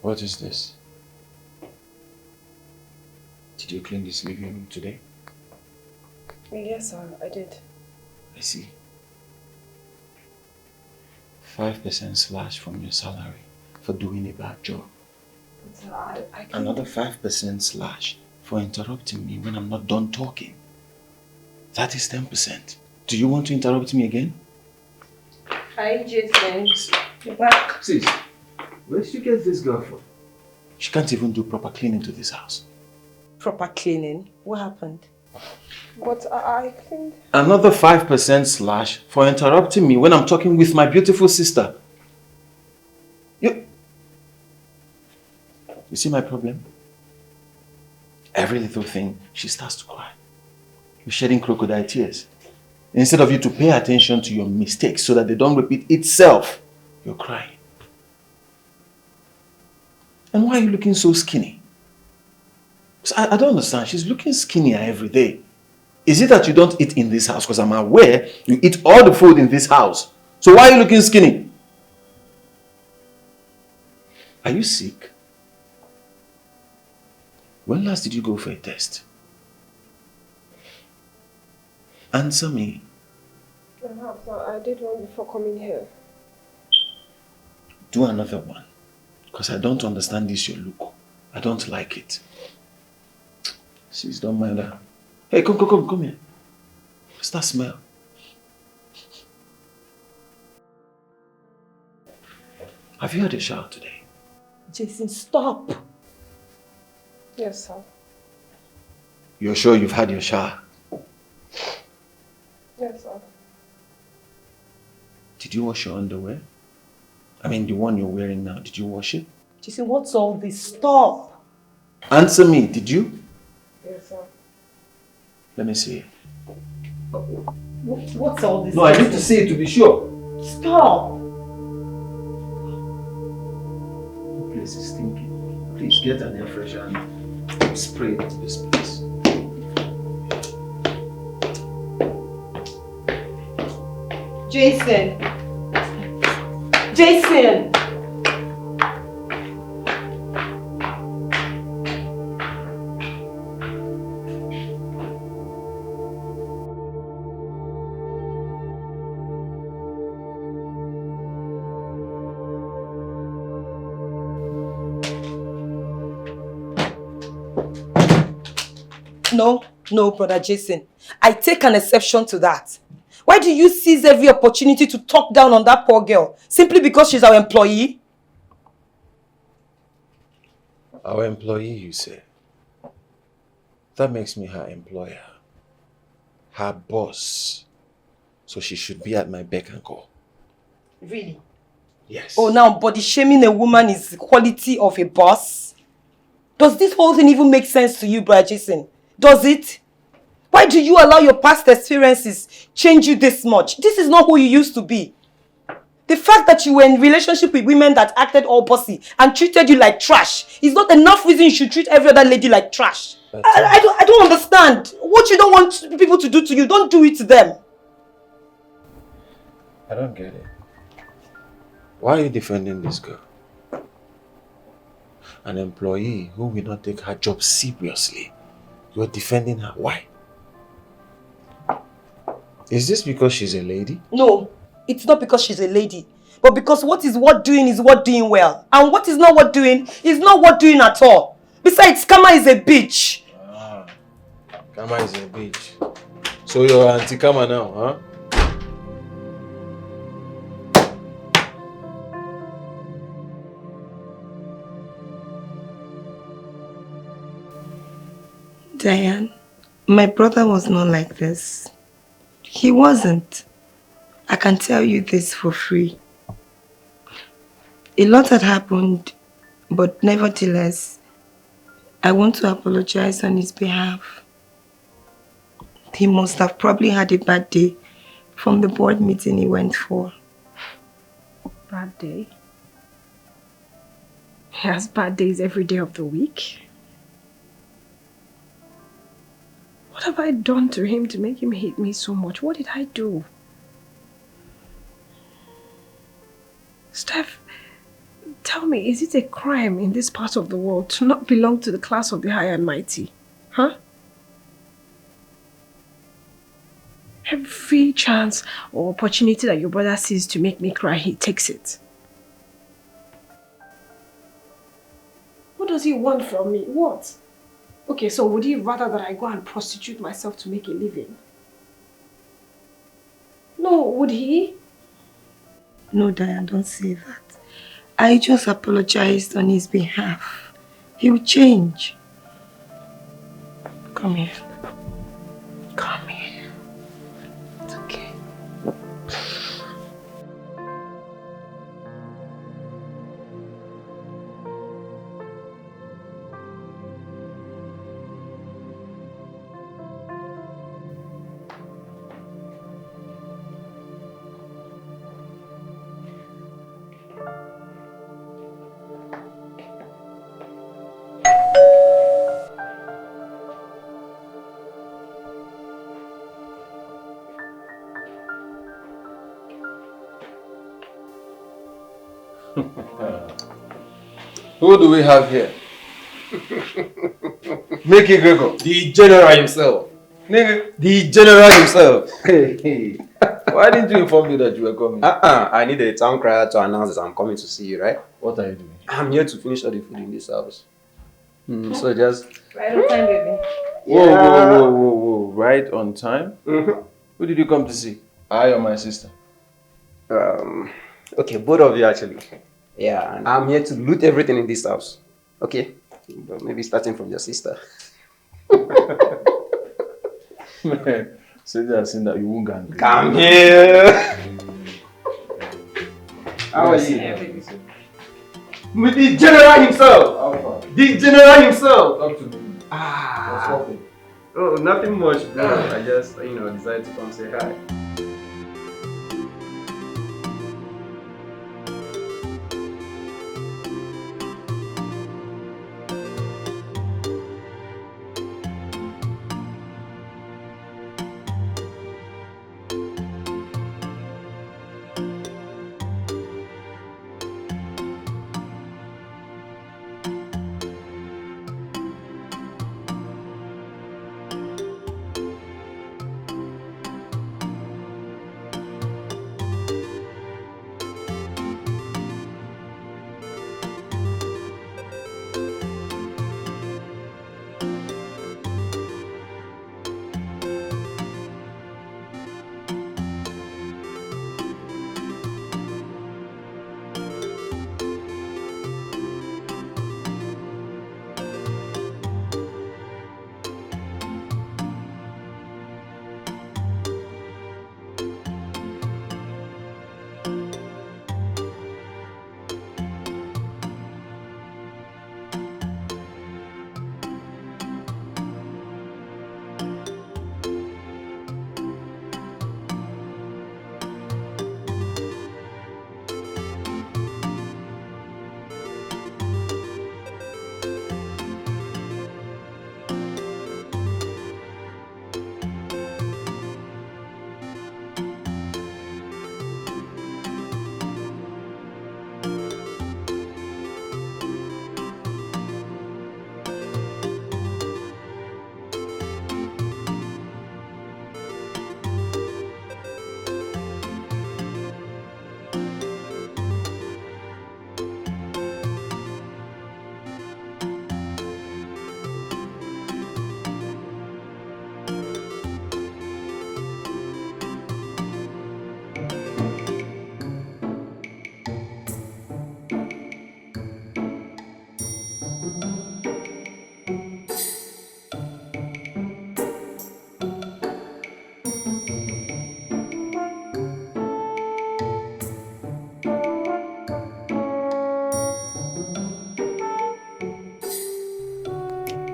What is this? Did you clean this living room today? Yes, sir, I did. I see. 5% slash from your salary for doing a bad job. But, sir, I can't... Another 5% slash for interrupting me when I'm not done talking. That is 10%. Do you want to interrupt me again? Hi, Jason. You're back. Sis, where did you get this girl from? She can't even do proper cleaning to this house. Proper cleaning? What happened? But I cleaned... Another 5% slash for interrupting me when I'm talking with my beautiful sister. You see my problem? Every little thing, she starts to cry. You're shedding crocodile tears. Instead of you to pay attention to your mistakes so that they don't repeat itself, you're crying. And why are you looking so skinny? I don't understand. She's looking skinnier every day. Is it that you don't eat in this house? Because I'm aware you eat all the food in this house. So why are you looking skinny? Are you sick? When last did you go for a test? Answer me. Perhaps I did one before coming here. Do another one. Because I don't understand this your look. I don't like it. Sis, don't mind her. Hey, come here. What's that smell? Have you had a shower today? Jason, stop. Yes, sir. You're sure you've had your shower? Yes, sir. Did you wash your underwear? I mean, the one you're wearing now, did you wash it? Jason, what's all this? Stop! Answer me, did you? Yes, sir. Let me see it. What's all this? No, I need to see it to be sure. Stop! The place is stinking. Please get an air freshener and spray it on this place. Jason! Jason! No, brother Jason. I take an exception to that. Why do you seize every opportunity to talk down on that poor girl? Simply because she's our employee? Our employee, you say? That makes me her employer. Her boss. So she should be at my beck and call. Really? Yes. Oh, now body shaming a woman is the quality of a boss? Does this whole thing even make sense to you, brother Jason? Does it? Why do you allow your past experiences change you this much? This is not who you used to be. The fact that you were in relationship with women that acted all bossy and treated you like trash is not enough reason you should treat every other lady like trash. I don't understand. What you don't want people to do to you, don't do it to them. I don't get it. Why are you defending this girl? An employee who will not take her job seriously. You are defending her. Why? Is this because she's a lady? No, it's not because she's a lady. But because what is worth doing is worth doing well. And what is not worth doing is not worth doing at all. Besides, Kama is a bitch. Ah, Kama is a bitch. So you're anti-Kama now, huh? Diane, my brother was not like this. He wasn't. I can tell you this for free. A lot had happened, but nevertheless, I want to apologize on his behalf. He must have probably had a bad day from the board meeting he went for. Bad day? He has bad days every day of the week. What have I done to him to make him hate me so much? What did I do? Steph, Tell me, is it a crime in this part of the world to not belong to the class of the high and mighty? Huh? Every chance or opportunity that your brother sees to make me cry, he takes it. What does he want from me? What? Okay, so would he rather that I go and prostitute myself to make a living? No, would he? No, Diane, don't say that. I just apologized on his behalf. He'll change. Come here. Come here. It's okay. Who do we have here? Mickey Grego. The general himself. Nigga. The general himself. Hey. Why didn't you inform me that you were coming? I need a town crier to announce that I'm coming to see you, right? What are you doing? I'm here to finish all the food in this house. So just... Right on time, baby. Whoa. Right on time? Mm-hmm. Who did you come to see? I or my sister? Okay, both of you actually. Yeah, and I'm here to loot everything in this house. Okay? But maybe starting from your sister. Man, say that saying that you won't gang. Come here! How are you? With the general himself! The general himself! Talk to me. What's happening? Oh, nothing much, bro. I just, decided to come say hi.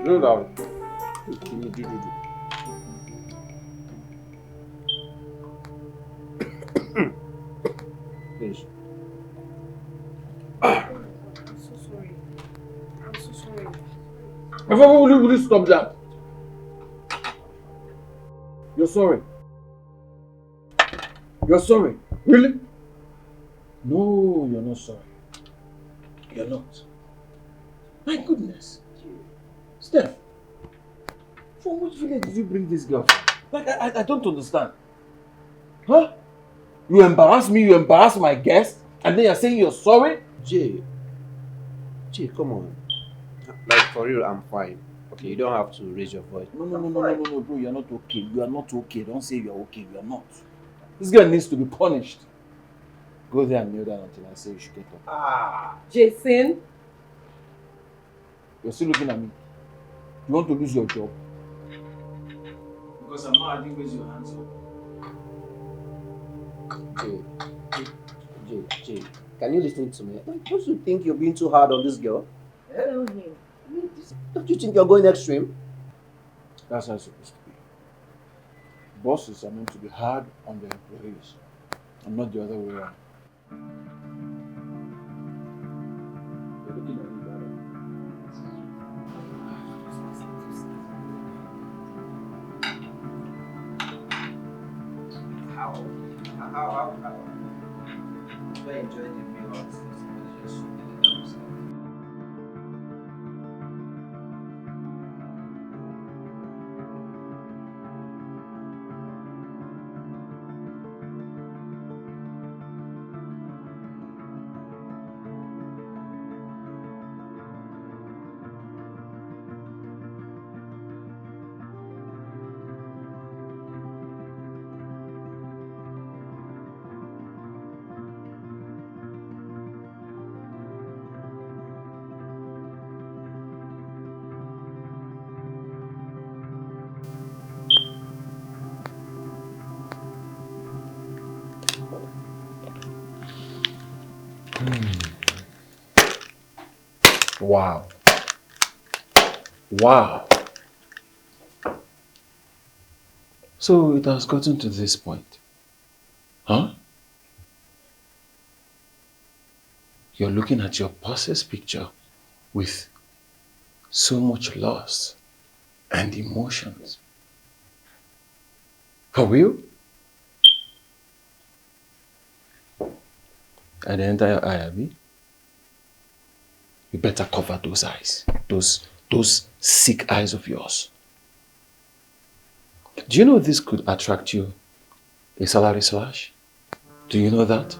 Slow down. Please. I'm so sorry. I'm so sorry. Will you stop that? You're sorry. You're sorry. Really? No, you're not sorry. You're not. My goodness. Steph, from which village did you bring this girl from? Like, I don't understand. Huh? You embarrass me, you embarrass my guest, and then you're saying you're sorry? Jay, come on. Like, for real, I'm fine. Okay, you don't have to raise your voice. No, bro, you're not okay. You are not okay. Don't say you're okay. You are not. This girl needs to be punished. Go there and kneel down until I say you should get up. Jason? You're still looking at me. You want to lose your job? Because I'm not adding raise your hands up. Jay, can you listen to me? Don't you think you're being too hard on this girl? Tell him. Don't you think you're going extreme? That's how it's supposed to be. Bosses are meant to be hard on their employees, and not the other way around. You're looking at me, brother. How? I enjoy the meal and somebody just did it themselves. Wow. Wow. So it has gotten to this point. Huh? You're looking at your boss's picture with so much loss and emotions. For real? And the entire eye, Abby? You better cover those eyes. Those sick eyes of yours. Do you know this could attract you a salary slash? Do you know that?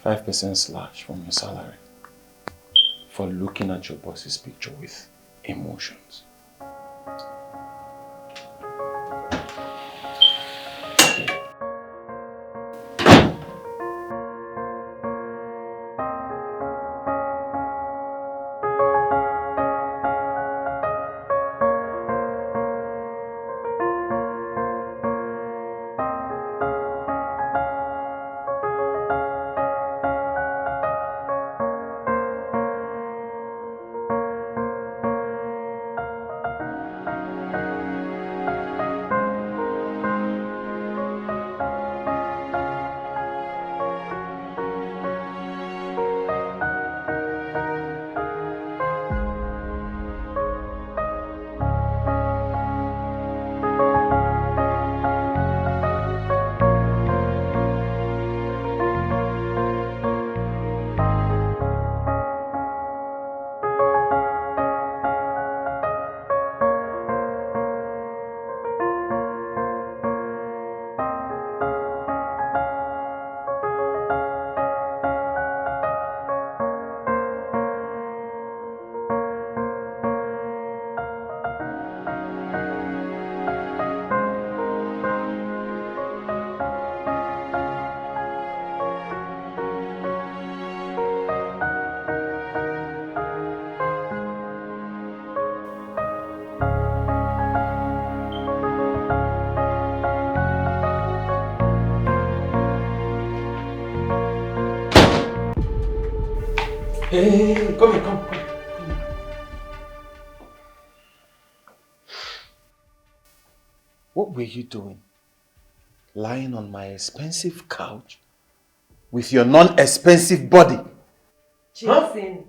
%5 slash from your salary for looking at your boss's picture with emotions. Hey, come here, come. What were you doing? Lying on my expensive couch with your non-expensive body? Jason.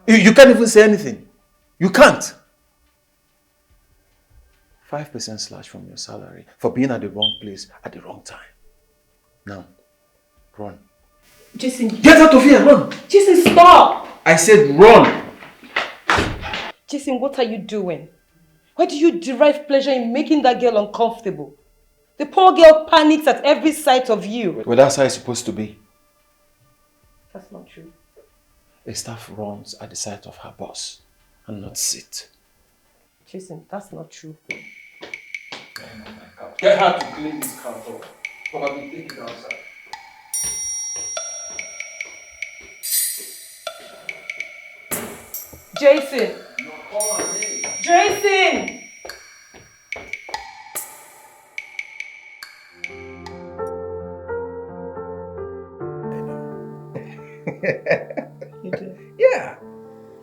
You can't even say anything. You can't. 5% slash from your salary for being at the wrong place at the wrong time. Now, run. Jason. Get out of here, run. Jason, stop. I said run. Jason, what are you doing? Why do you derive pleasure in making that girl uncomfortable? The poor girl panics at every sight of you. Well, that's how it's supposed to be. That's not true. A staff runs at the sight of her boss and not sit. Jason, that's not true. Get her to clean this car door. Probably take it outside. Jason! No, call her name. Jason! You do? Yeah.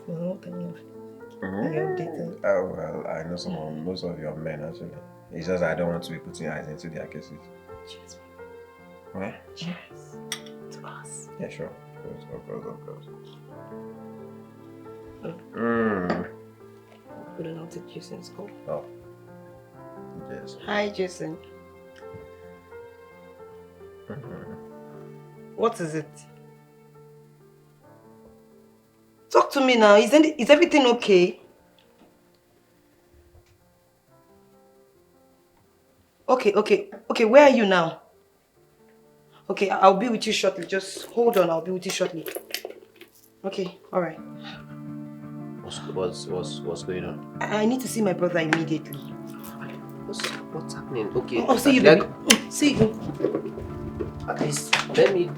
No, can you? Are you updated? Oh, well, I know most of your men actually. It's just I don't want to be putting eyes into their cases. Cheers. What? Cheers. To us. Yeah, sure. Of course. We don't know to Jason's call. Oh. Yes. Hi, Jason. What is it? Talk to me now. Is everything okay? Okay, where are you now? Okay, I'll be with you shortly. Just hold on, I'll be with you shortly. Okay, alright. What's going on? I need to see my brother immediately. What's happening? Okay. Oh, see you, baby. See you. At least let me.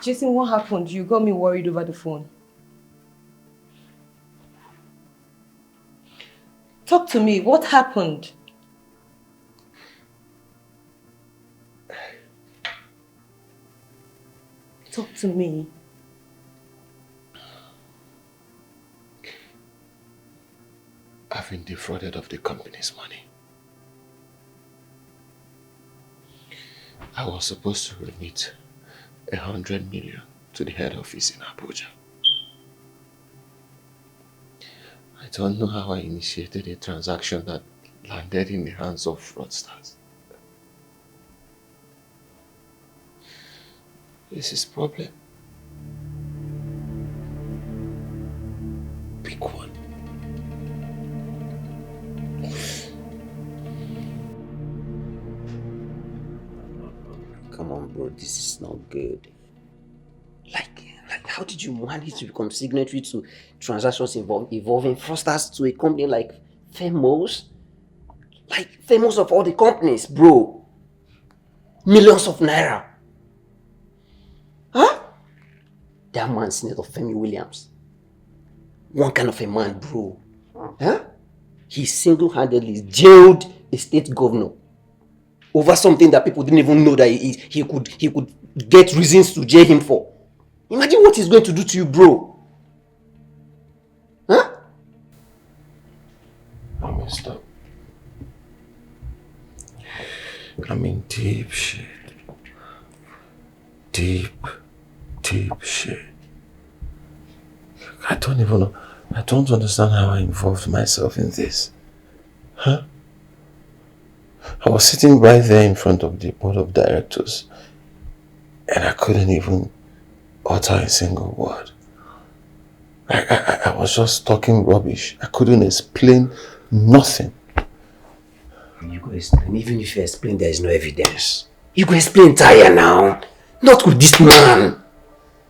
Jason, what happened? You got me worried over the phone. Talk to me. What happened? Talk to me. I've been defrauded of the company's money. I was supposed to remit 100 million to the head office in Abuja. I don't know how I initiated a transaction that landed in the hands of fraudsters. This is problem. Big one. Come on, bro. This is not good. Like, how did you manage to become signatory to transactions involving fraudsters to a company like Famous? Like, Famous of all the companies, bro. Millions of naira. Huh? That man's name of Femi Williams. One kind of a man, bro. Huh? He single-handedly jailed a state governor over something that people didn't even know that he could get reasons to jail him for. Imagine what he's going to do to you, bro. Huh? I messed up. I'm in deep shit. Deep shit. I don't even know. I don't understand how I involved myself in this. Huh? I was sitting right there in front of the board of directors and I couldn't even utter a single word. I was just talking rubbish. I couldn't explain nothing. You go explain. Even if you explain, there is no evidence. You go explain tire now. Not with this man.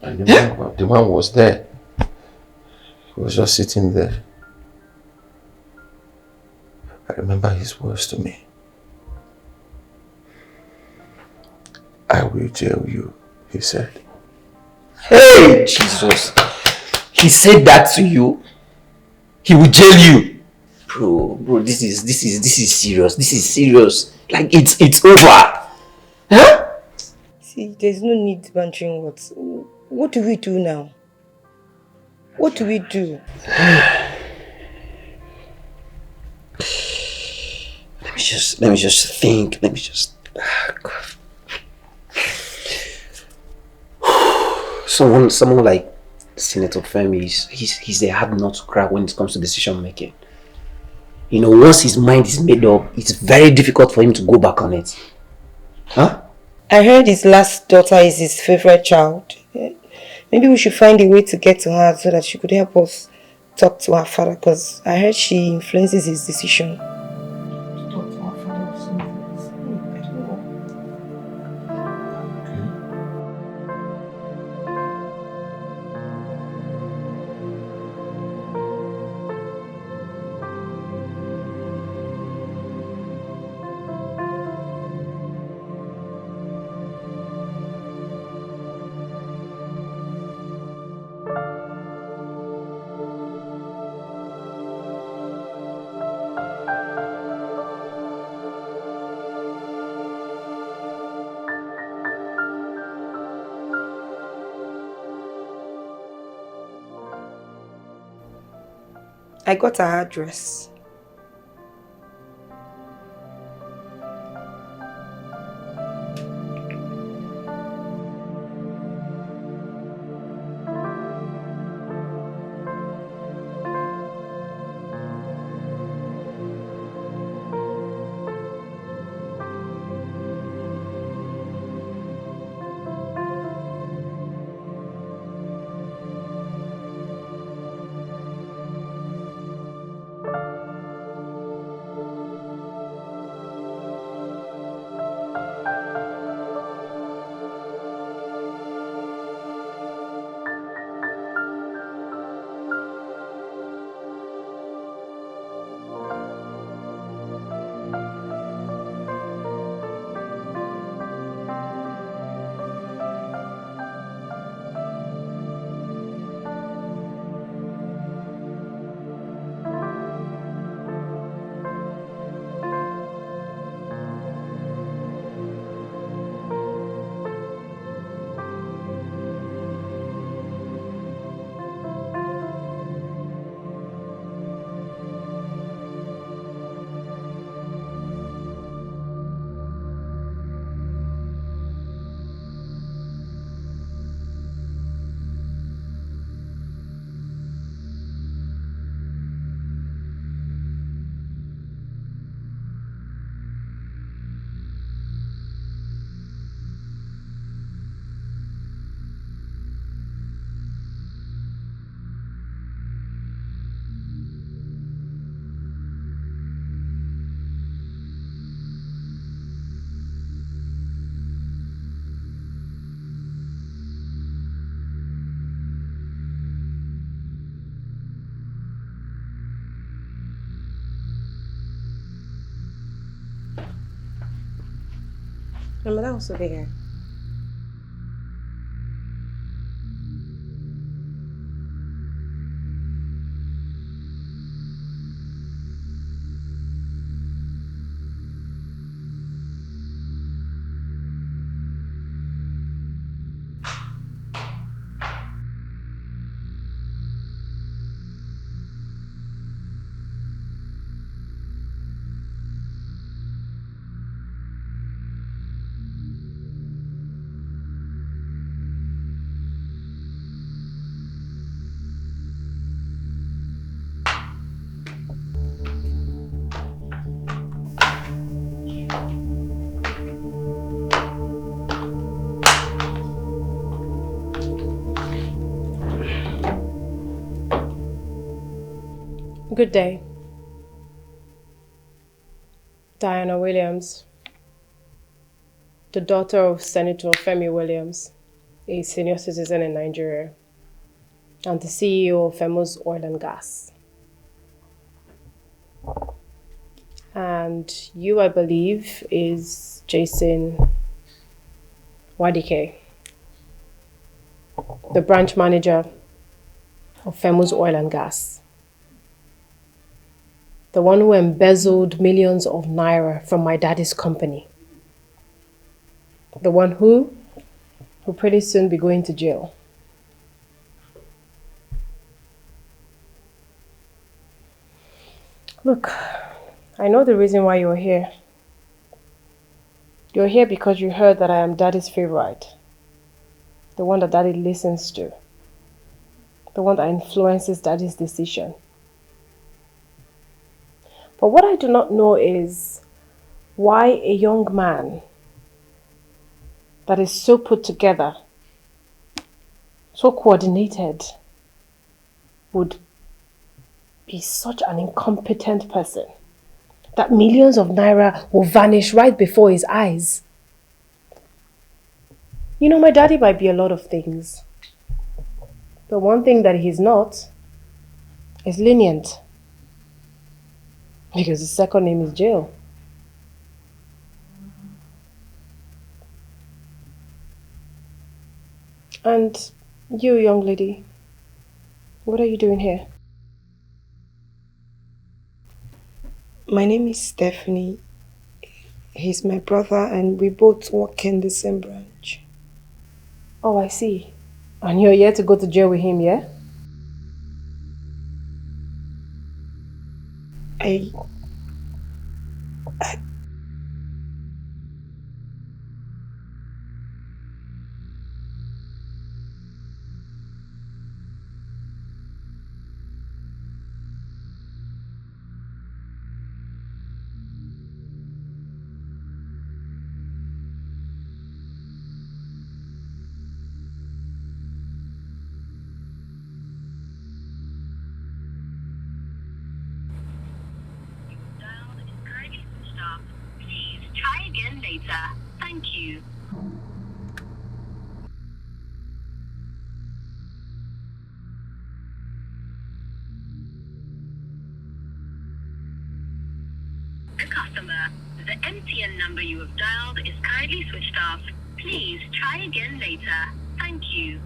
And the man was there. He was just sitting there. I remember his words to me. I will jail you, he said. Hey, Jesus. He said that to you? He will jail you? Bro, this is serious. This is serious. Like, it's over. Huh? See, there's no need bantering words. What do we do now? What do we do? let me just think. Let me just. Someone like Senator Femi, he's a hard nut to crack when it comes to decision making. You know, once his mind is made up, it's very difficult for him to go back on it. Huh? I heard his last daughter is his favorite child. Maybe we should find a way to get to her so that she could help us talk to her father, because I heard she influences his decision. Talk to her father or something. I don't know. I got her address. My mother also be here. Good day. Diana Williams, the daughter of Senator Femi Williams, a senior citizen in Nigeria, and the CEO of Famous Oil and Gas. And you, I believe, is Jason Wadike, the branch manager of Famous Oil and Gas. The one who embezzled millions of naira from my daddy's company. The one who will pretty soon be going to jail. Look, I know the reason why you're here. You're here because you heard that I am Daddy's favorite. The one that Daddy listens to. The one that influences Daddy's decision. But what I do not know is why a young man that is so put together, so coordinated, would be such an incompetent person that millions of naira will vanish right before his eyes. You know, my daddy might be a lot of things, but one thing that he's not is lenient, because his second name is jail. And you, young lady, what are you doing here? My name is Stephanie. He's my brother and we both work in the same branch. Oh, I see. And you're here to go to jail with him, yeah? I Try again later. Thank you. The customer, the MTN number you have dialed is currently switched off. Please try again later. Thank you.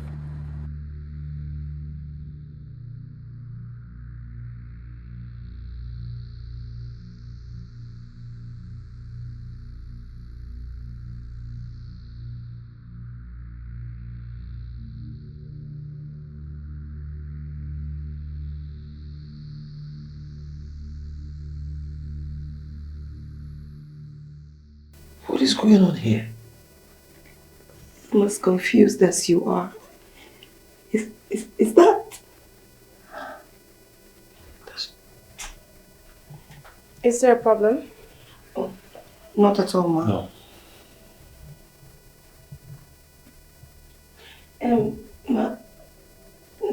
What is going on here? I'm as confused as you are. Is that? Is there a problem? Oh, not at all, ma. No. Ma,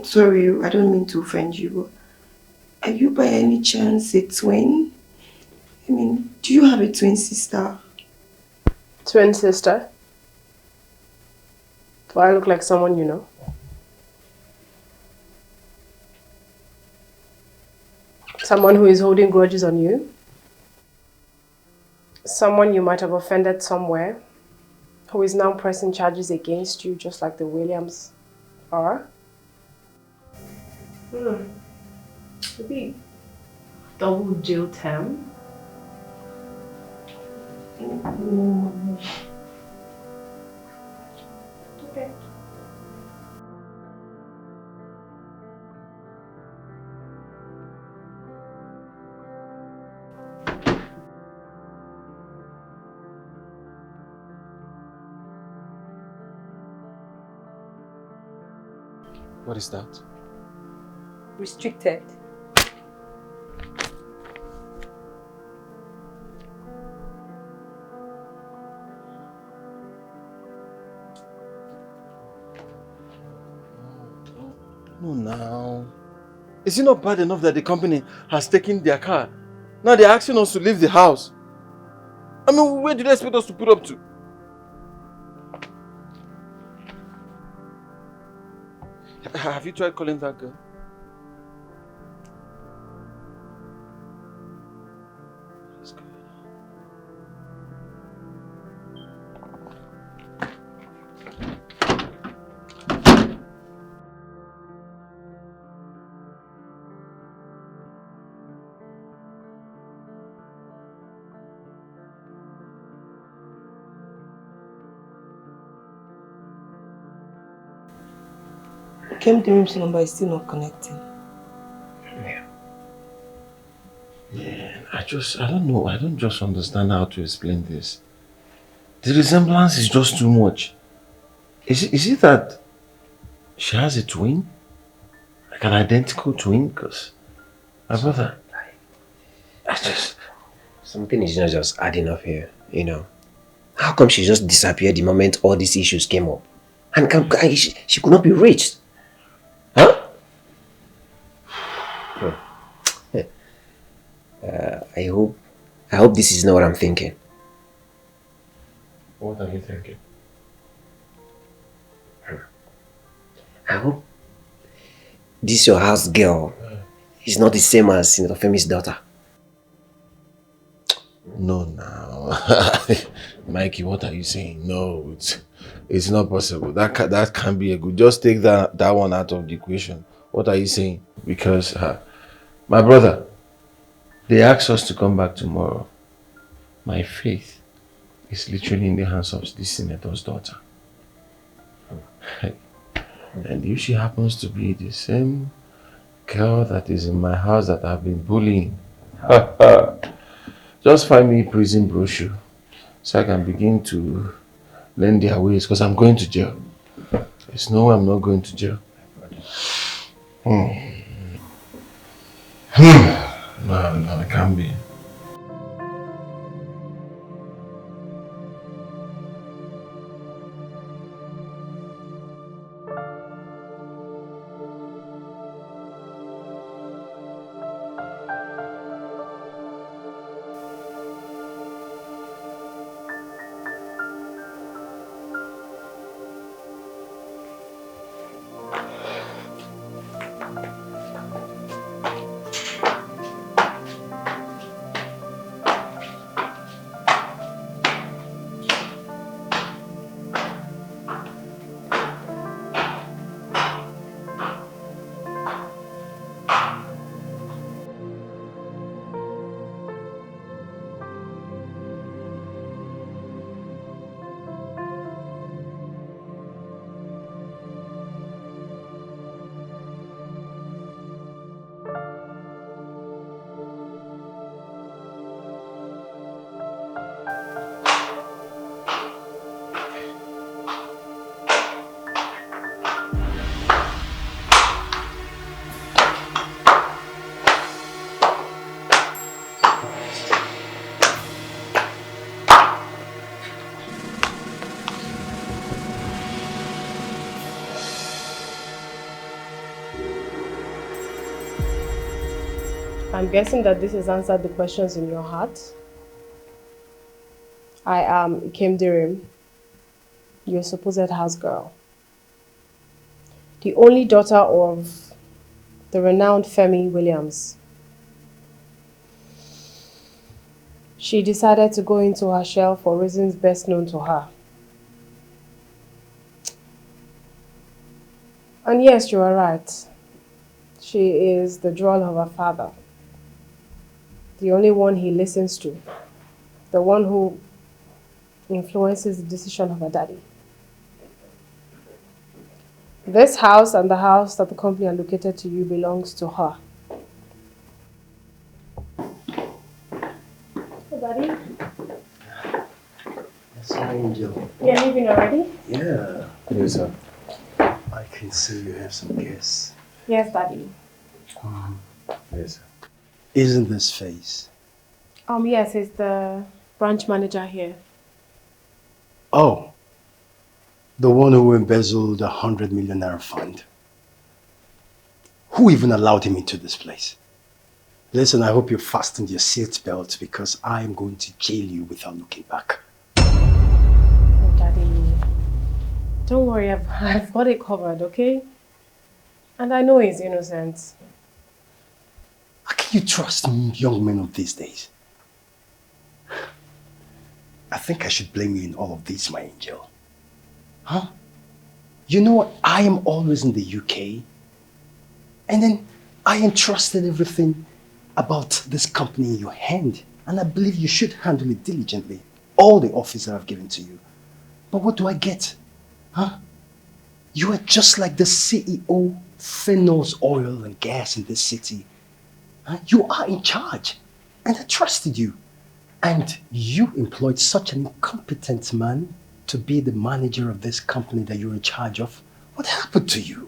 sorry, I don't mean to offend you, but are you by any chance a twin? I mean, do you have a twin sister? Twin sister? Do I look like someone you know? Someone who is holding grudges on you? Someone you might have offended somewhere, who is now pressing charges against you just like the Williams are? Maybe double jail term? Okay. What is that? Restricted. No, now. Is it not bad enough that the company has taken their car? Now they're asking us to leave the house. I mean, where do they expect us to put up to? Have you tried calling that girl? What's going on? Came the room's number is still not connecting. Yeah, I don't know. I don't just understand how to explain this. The resemblance is just too much. Is it that she has a twin? Like an identical twin? Because my brother, I just... Something is not just adding up here, you know. How come she just disappeared the moment all these issues came up? And she could not be reached? Huh? I hope this is not what I'm thinking. What are you thinking? I hope this your house girl is not the same as Senator Femi's daughter. No, now. Mikey, what are you saying? No, it's not possible. That can't be a good. Just take that one out of the equation. What are you saying? Because, my brother, they asked us to come back tomorrow. My faith is literally in the hands of this senator's daughter. And if she happens to be the same girl that is in my house that I've been bullying, just find me a prison brochure so I can begin to learn their ways, because I'm going to jail. There's no way I'm not going to jail. No, it can't be. I'm guessing that this has answered the questions in your heart. I am Ikemdirim, your supposed house girl. The only daughter of the renowned Femi Williams. She decided to go into her shell for reasons best known to her. And yes, you are right. She is the drawl of her father. The only one he listens to. The one who influences the decision of her daddy. This house and the house that the company allocated to you belongs to her. Hey, Daddy. That's my angel. You're leaving already? Yeah. Yes, sir. I can see you have some guests. Yes, Daddy. Yes, sir. Isn't this face? Yes, he's the branch manager here. Oh. The one who embezzled 100 million naira fund. Who even allowed him into this place? Listen, I hope you fastened your seatbelt because I am going to jail you without looking back. Oh, Daddy. Don't worry, I've got it covered, okay? And I know he's innocent. How can you trust young men of these days? I think I should blame you in all of this, my angel. Huh? You know what? I am always in the UK. And then I entrusted everything about this company in your hand. And I believe you should handle it diligently. All the office that I've given to you. But what do I get? Huh? You are just like the CEO, Phenos Oil and Gas in this city. Huh? You are in charge. And I trusted you. And you employed such an incompetent man to be the manager of this company that you're in charge of. What happened to you?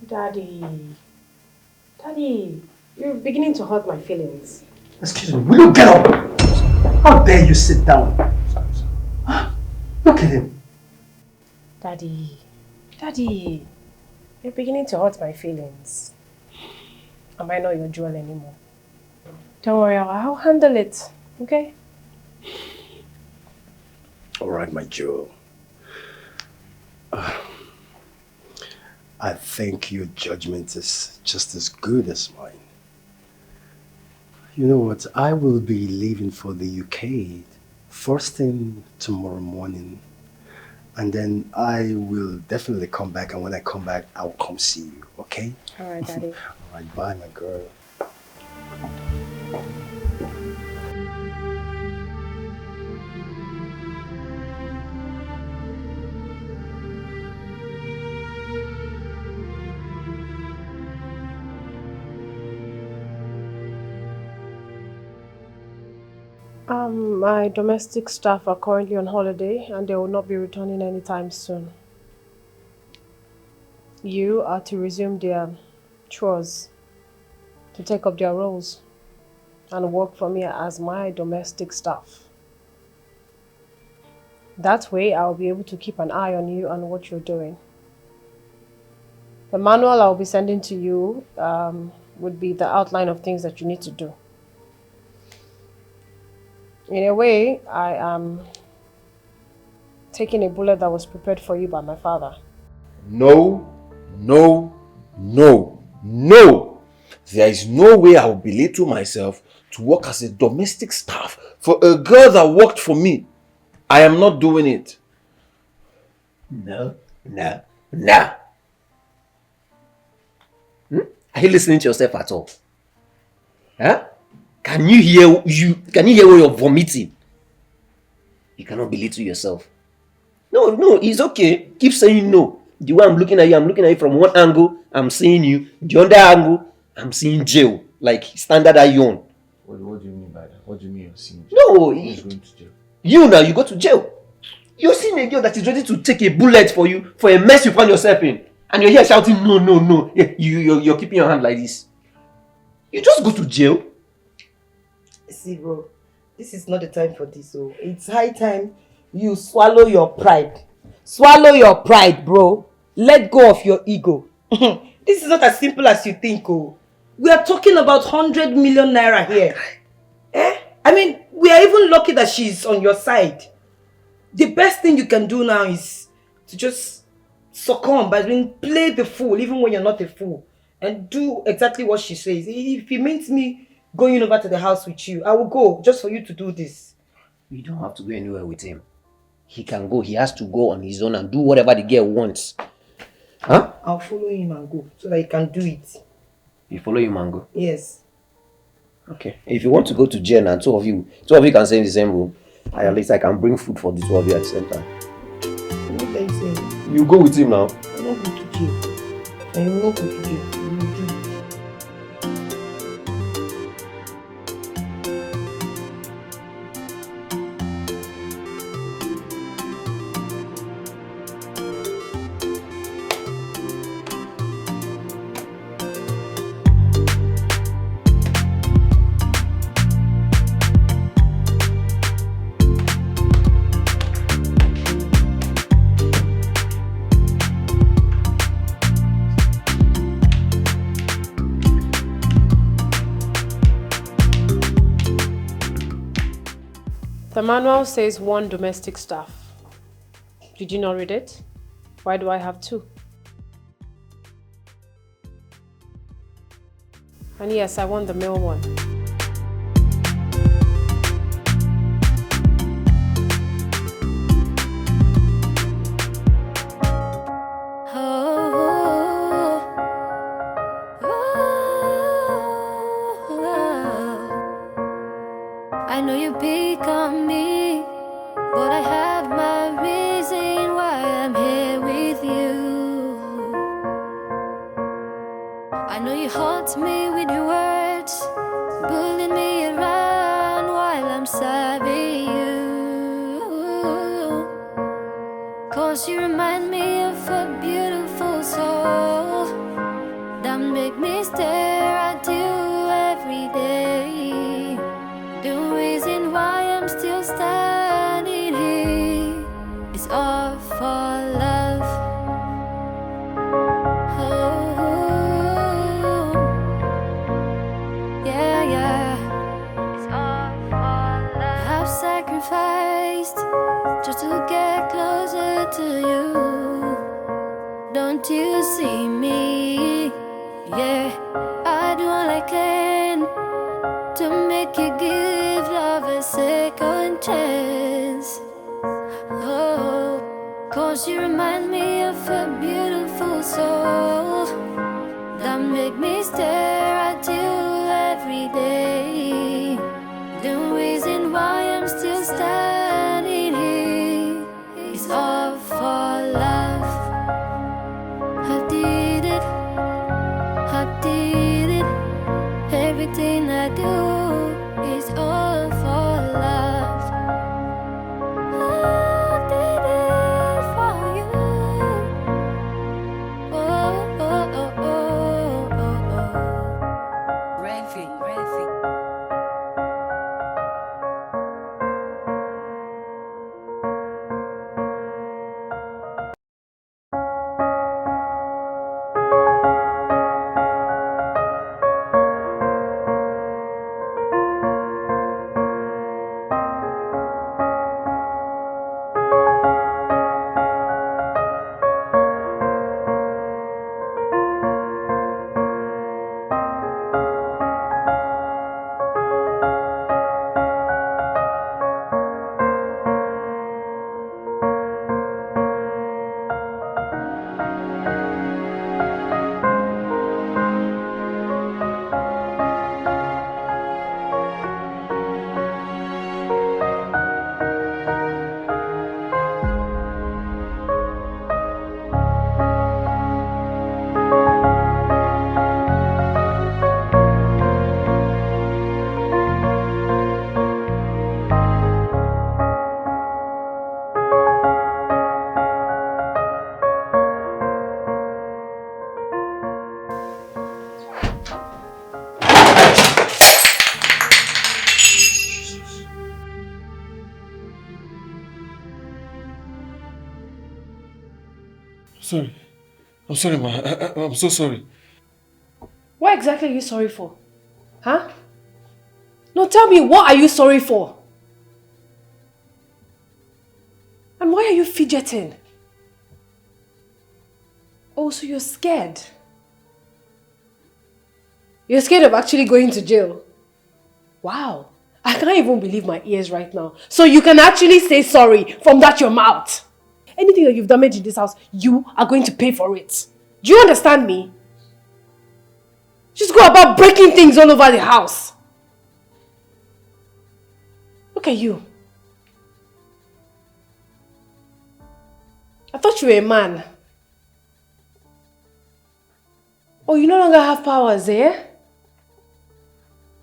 Daddy, you're beginning to hurt my feelings. Excuse me, will you get up? How dare you sit down? Huh? Look at him. Daddy, you're beginning to hurt my feelings. Am I not your jewel anymore? Don't worry, I'll handle it, okay? All right, my jewel. I think your judgment is just as good as mine. You know what? I will be leaving for the UK first thing tomorrow morning. And then I will definitely come back. And when I come back, I will come see you, okay? All right, Daddy. All right, bye, my girl. My domestic staff are currently on holiday and they will not be returning anytime soon. You are to resume their chores, to take up their roles and work for me as my domestic staff. That way I'll be able to keep an eye on you and what you're doing. The manual I'll be sending to you would be the outline of things that you need to do. In a way, I am taking a bullet that was prepared for you by my father. No. There is no way I will belittle myself to work as a domestic staff for a girl that worked for me. I am not doing it. No. Are you listening to yourself at all? Huh? Can you hear where you're vomiting? You cannot belittle yourself. No, it's okay. Keep saying no. The way I'm looking at you from one angle, I'm seeing you. The other angle, I'm seeing jail. Like standard iron. What do you mean by that? What do you mean you're seeing jail? No, Who's going to jail? You now, you go to jail. You're seeing a girl that is ready to take a bullet for you for a mess you found yourself in. And you're here shouting, no. You're keeping your hand like this. You just go to jail. See, bro, this is not the time for this. So it's high time you swallow your pride. Swallow your pride, bro. Let go of your ego. This is not as simple as you think, oh. We are talking about 100 million naira here. I mean, we are even lucky that she's on your side. The best thing you can do now is to just succumb, but play the fool even when you're not a fool. And do exactly what she says. If it means me going over to the house with you, I will go just for you to do this. You don't have to go anywhere with him. He can go. He has to go on his own and do whatever the girl wants. Huh? I'll follow him and go so that he can do it. You follow him and go? Yes. Okay. If you want to go to jail and two of you can stay in the same room, at least I can bring food for the two of you at the same time. What are you saying? You go with him now. I'm not going to jail. And you will not go to jail. You will do it. The manual says 1 domestic staff. Did you not read it? Why do I have 2? And yes, I want the male one. I know you pick on me, but I have my reason why I'm here with you. I know you haunt me with your words, bullying me around. savvy you. 'Cause you remind me of a beautiful soul that make me stare at you every day. The reason why I'm still standing here is all for love. Oh, yeah, yeah. It's all for love. I've sacrificed just to get closer to you. Don't you see me? Yeah, I do all I can to make you give love a second chance. Oh, 'cause you remind me of a beautiful soul that make me stare at you every day. The reason why I'm still standing here is all for love. I did it, I did it. Everything I do is all for love. I did it for you. Oh, oh, oh, oh, oh, oh. Revi. Sorry. I'm sorry, ma. I'm so sorry. What exactly are you sorry for? Huh? No, tell me, what are you sorry for? And why are you fidgeting? Oh, so you're scared? You're scared of actually going to jail? Wow. I can't even believe my ears right now. So you can actually say sorry from that your mouth. Anything that you've damaged in this house, you are going to pay for it. Do you understand me? Just go about breaking things all over the house. Look at you. I thought you were a man. Oh, you no longer have powers, eh?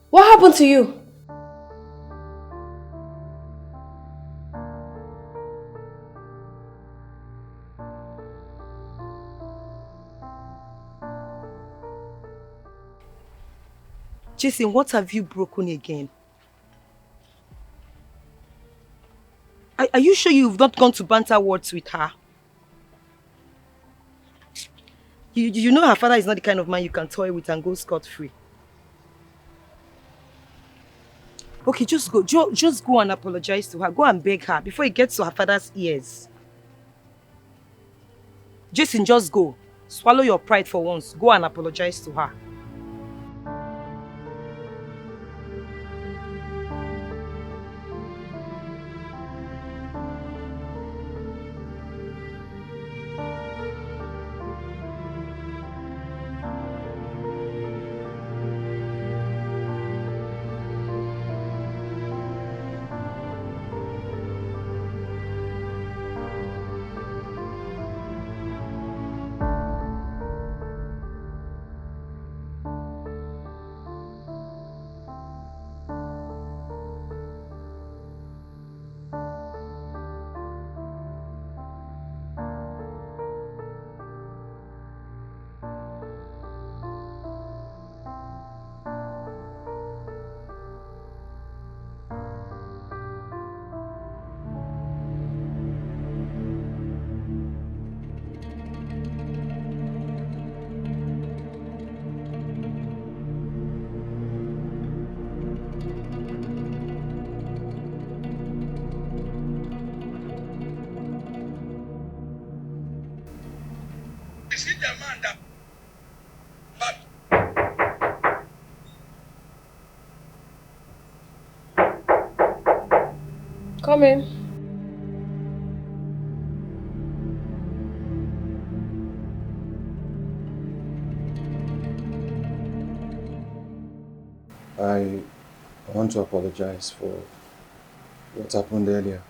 What happened to you? Jason, what have you broken again? Are you sure you've not gone to banter words with her? You know her father is not the kind of man you can toy with and go scot-free. Okay, just go. Just go and apologize to her. Go and beg her before it gets to her father's ears. Jason, just go. Swallow your pride for once. Go and apologize to her. Come in. I want to apologize for what happened earlier.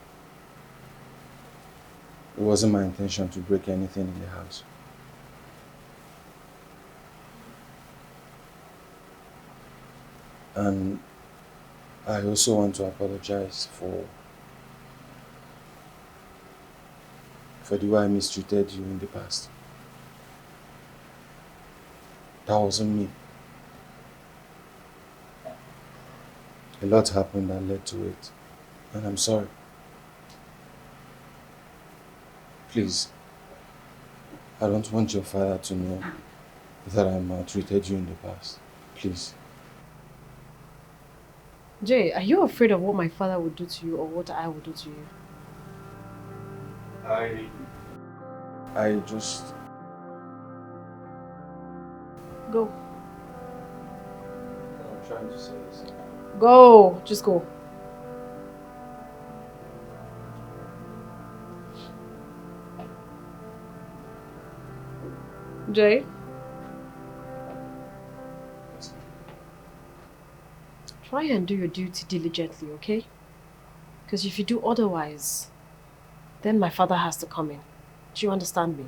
It wasn't my intention to break anything in the house. And I also want to apologize for the way I mistreated you in the past. That wasn't me. A lot happened that led to it, and I'm sorry. Please, I don't want your father to know that I maltreated you in the past. Please. Jay, are you afraid of what my father would do to you or what I would do to you? I just... Go. I'm trying to say this. Go. Just go. Jay? Try and do your duty diligently, okay? Because if you do otherwise, then my father has to come in. Do you understand me?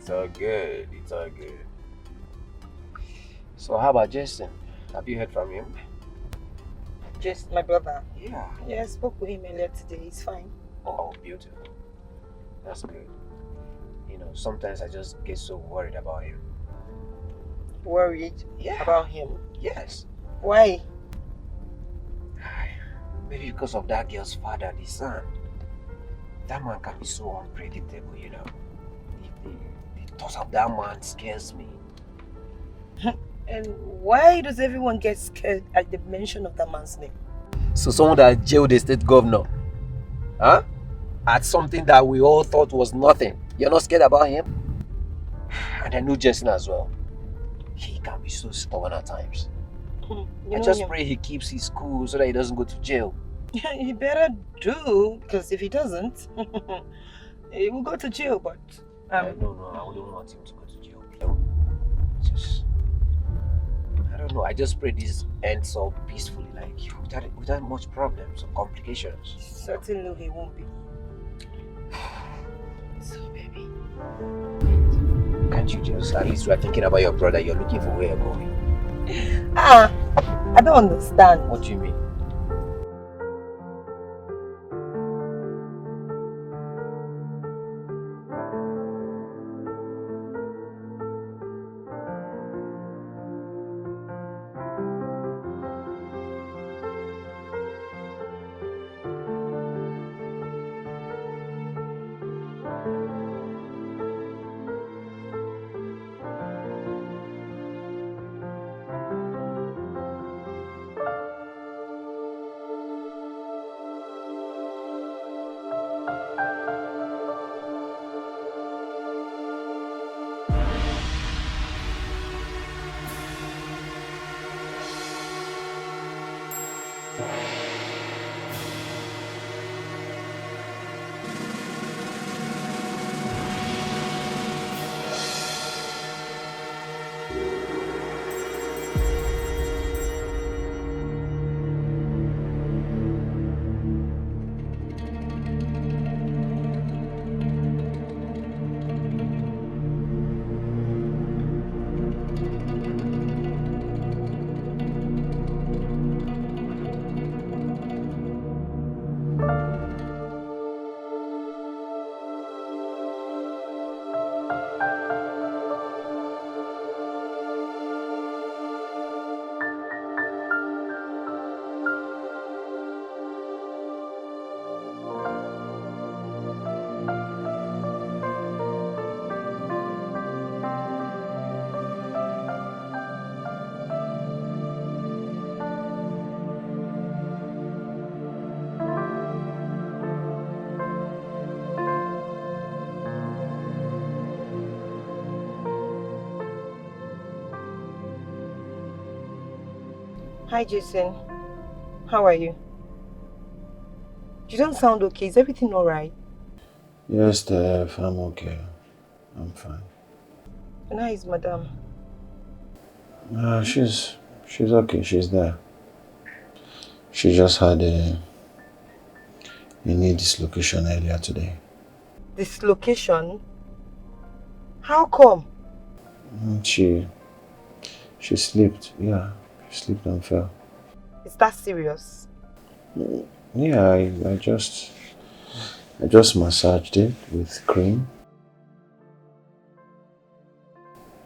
It's all good. It's all good. So how about Jason? Have you heard from him? Just my brother. Yeah. Yeah, I spoke with him earlier today. He's fine. Oh, beautiful. That's good. You know, sometimes I just get so worried about him. Worried about him? Yes. Why? Maybe because of that girl's father, the son. That man can be so unpredictable, you know. The thought of that man scares me. And why does everyone get scared at the mention of that man's name? So someone that jailed a state governor, huh? At something that we all thought was nothing. You're not scared about him? And I know Jason as well. He can be so stubborn at times. I just pray he keeps his cool so that he doesn't go to jail. He better do, because if he doesn't, he will go to jail, but... No, I wouldn't want him to go to jail. I don't know, I just pray this ends all peacefully, like, without much problems or complications. Certainly he won't be. So, baby, can't you just, at least you are thinking about your brother, you're looking for where you're going? I don't understand. What do you mean? Hi, Jason. How are you? You don't sound okay. Is everything alright? Yes, Steph, I'm okay. I'm fine. And how is Madame? She's okay. She's there. She just had a knee dislocation earlier today. Dislocation? How come? She slipped. Yeah, she slipped and fell. Is that serious? Yeah, I just massaged it with cream.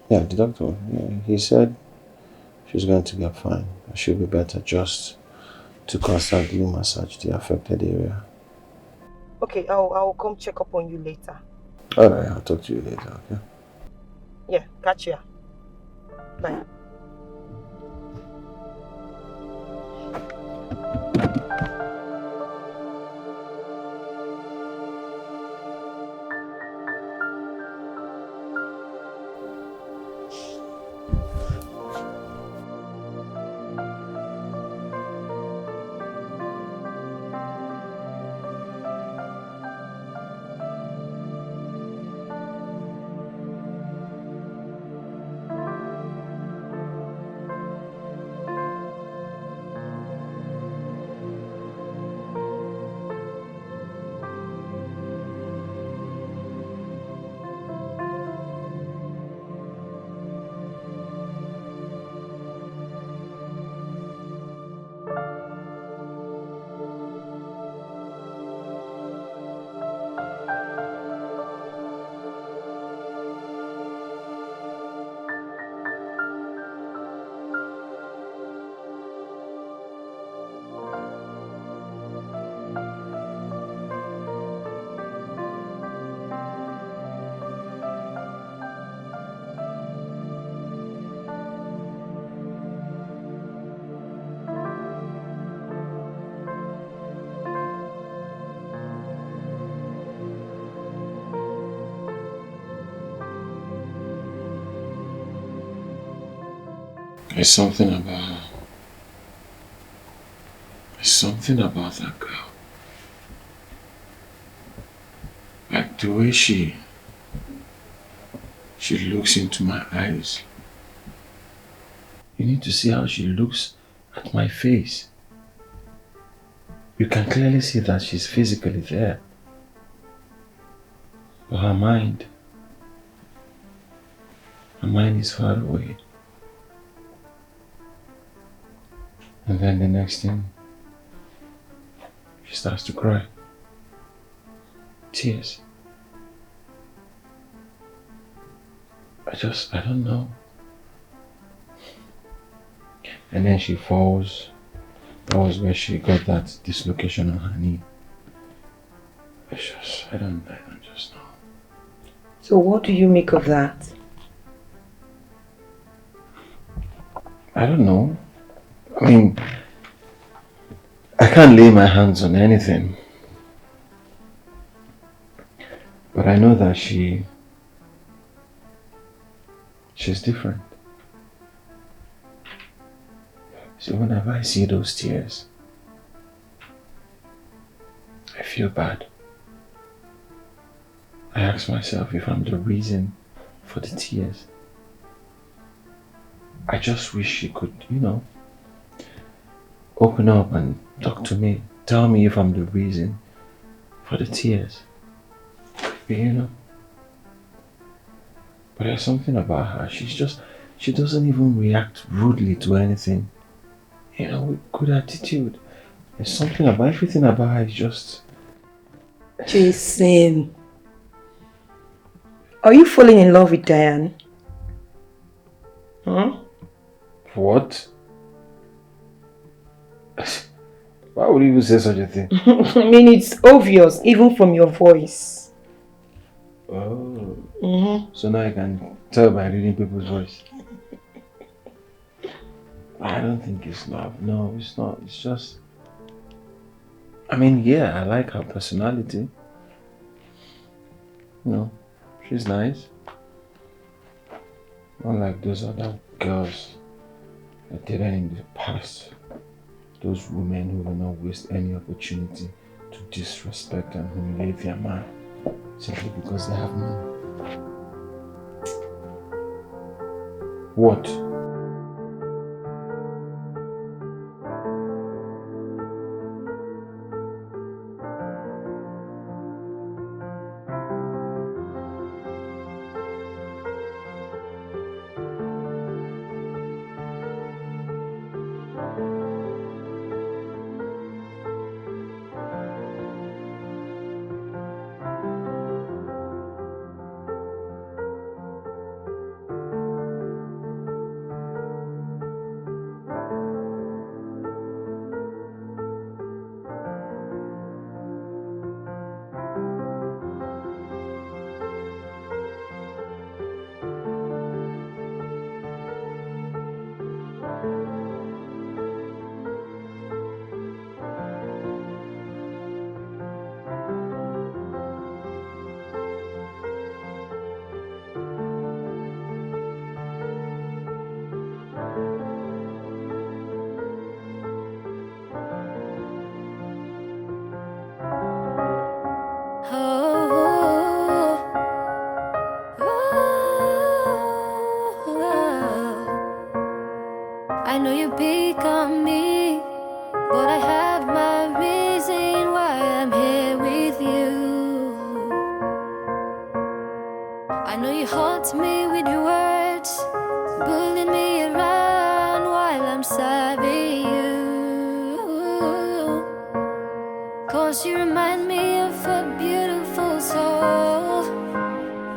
Yeah, the doctor, he said she's going to get fine. She'll be better just to constantly massage the affected area. Okay, I'll come check up on you later. Alright, I'll talk to you later, okay? Yeah, catch ya. Bye. There's something about her. There's something about that girl. Like the way she looks into my eyes. You need to see how she looks at my face. You can clearly see that she's physically there. But her mind is far away. And then the next thing, she starts to cry. Tears. I don't know. And then she falls. That was where she got that dislocation on her knee. I don't just know. So what do you make of that? I don't know. I mean, I can't lay my hands on anything. But I know that she's different. So whenever I see those tears, I feel bad. I ask myself if I'm the reason for the tears. I just wish she could, open up and talk to me. Tell me if I'm the reason for the tears. But there's something about her. She doesn't even react rudely to anything. With good attitude. There's something about everything about her is just... Jason, are you falling in love with Diane? Huh? What? Why would you even say such a thing? I mean, it's obvious, even from your voice. Oh. Mm-hmm. So now I can tell by reading people's voice. I don't think it's love. No, it's not. It's just... I mean, yeah, I like her personality. She's nice. Unlike those other girls that did it in the past. Those women who will not waste any opportunity to disrespect and humiliate their man simply because they have money. What? I know you pick on me, but I have my reason why I'm here with you. I know you haunt me with your words, bullying me around while I'm serving you. 'Cause you remind me of a beautiful soul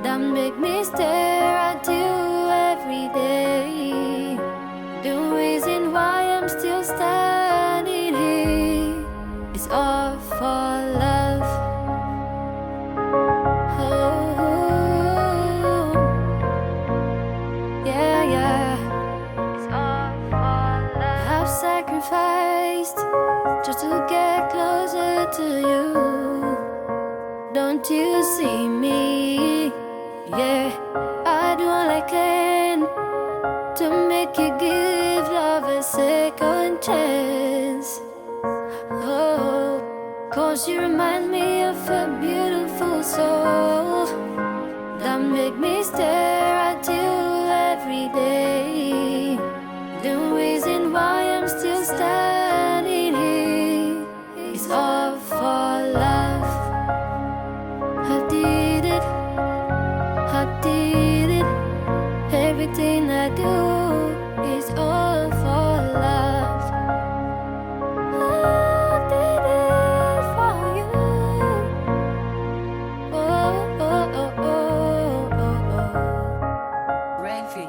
that make me stare at you every day. The reason why I'm still standing here is all for love. Oh, yeah, yeah. It's all for love. I've sacrificed just to get closer to you. Don't you see me? Yeah, I do all I can to make you good. second chance. Oh, 'cause you remind me of a beautiful soul that make me stare at you every day. The reason why I'm still standing here is all for love. I did it, I did it. Everything I do is all for love. I did it for you. Oh, oh, oh, oh, oh, oh. Refi.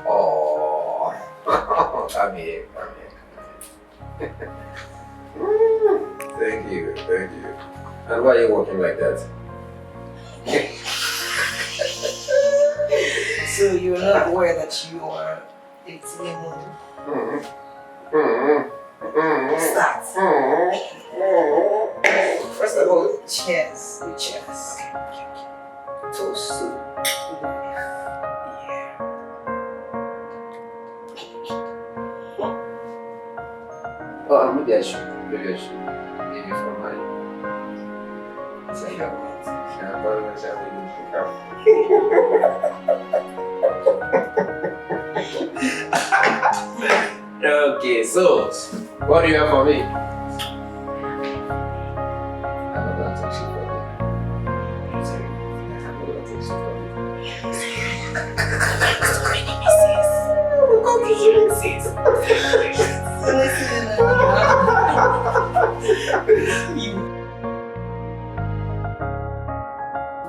Oh, I'm here. Thank you. And why are you walking like that? So you're not aware that you are 18 Start. First of all, cheers. Cheers. Toast to life. Yeah. Oh, maybe I should give you some money. So you don't want Okay, so what do you have for me? I'm not gonna take shit for you. Sorry, I'm not gonna take shit for you.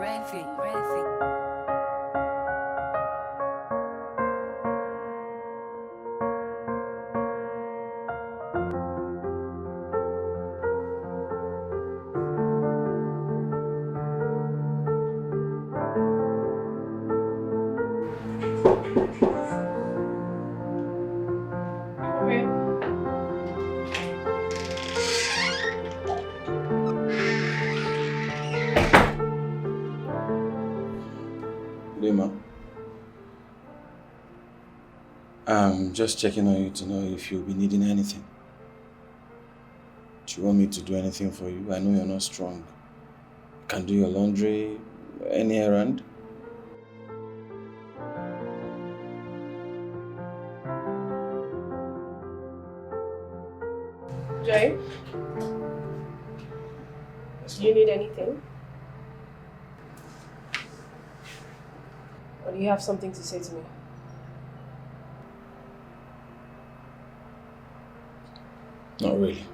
Refi. Lima, I'm just checking on you to know if you'll be needing anything. Do you want me to do anything for you? I know you're not strong. Can do your laundry, any errand. Jay? Do you need anything? Or do you have something to say to me? Not really.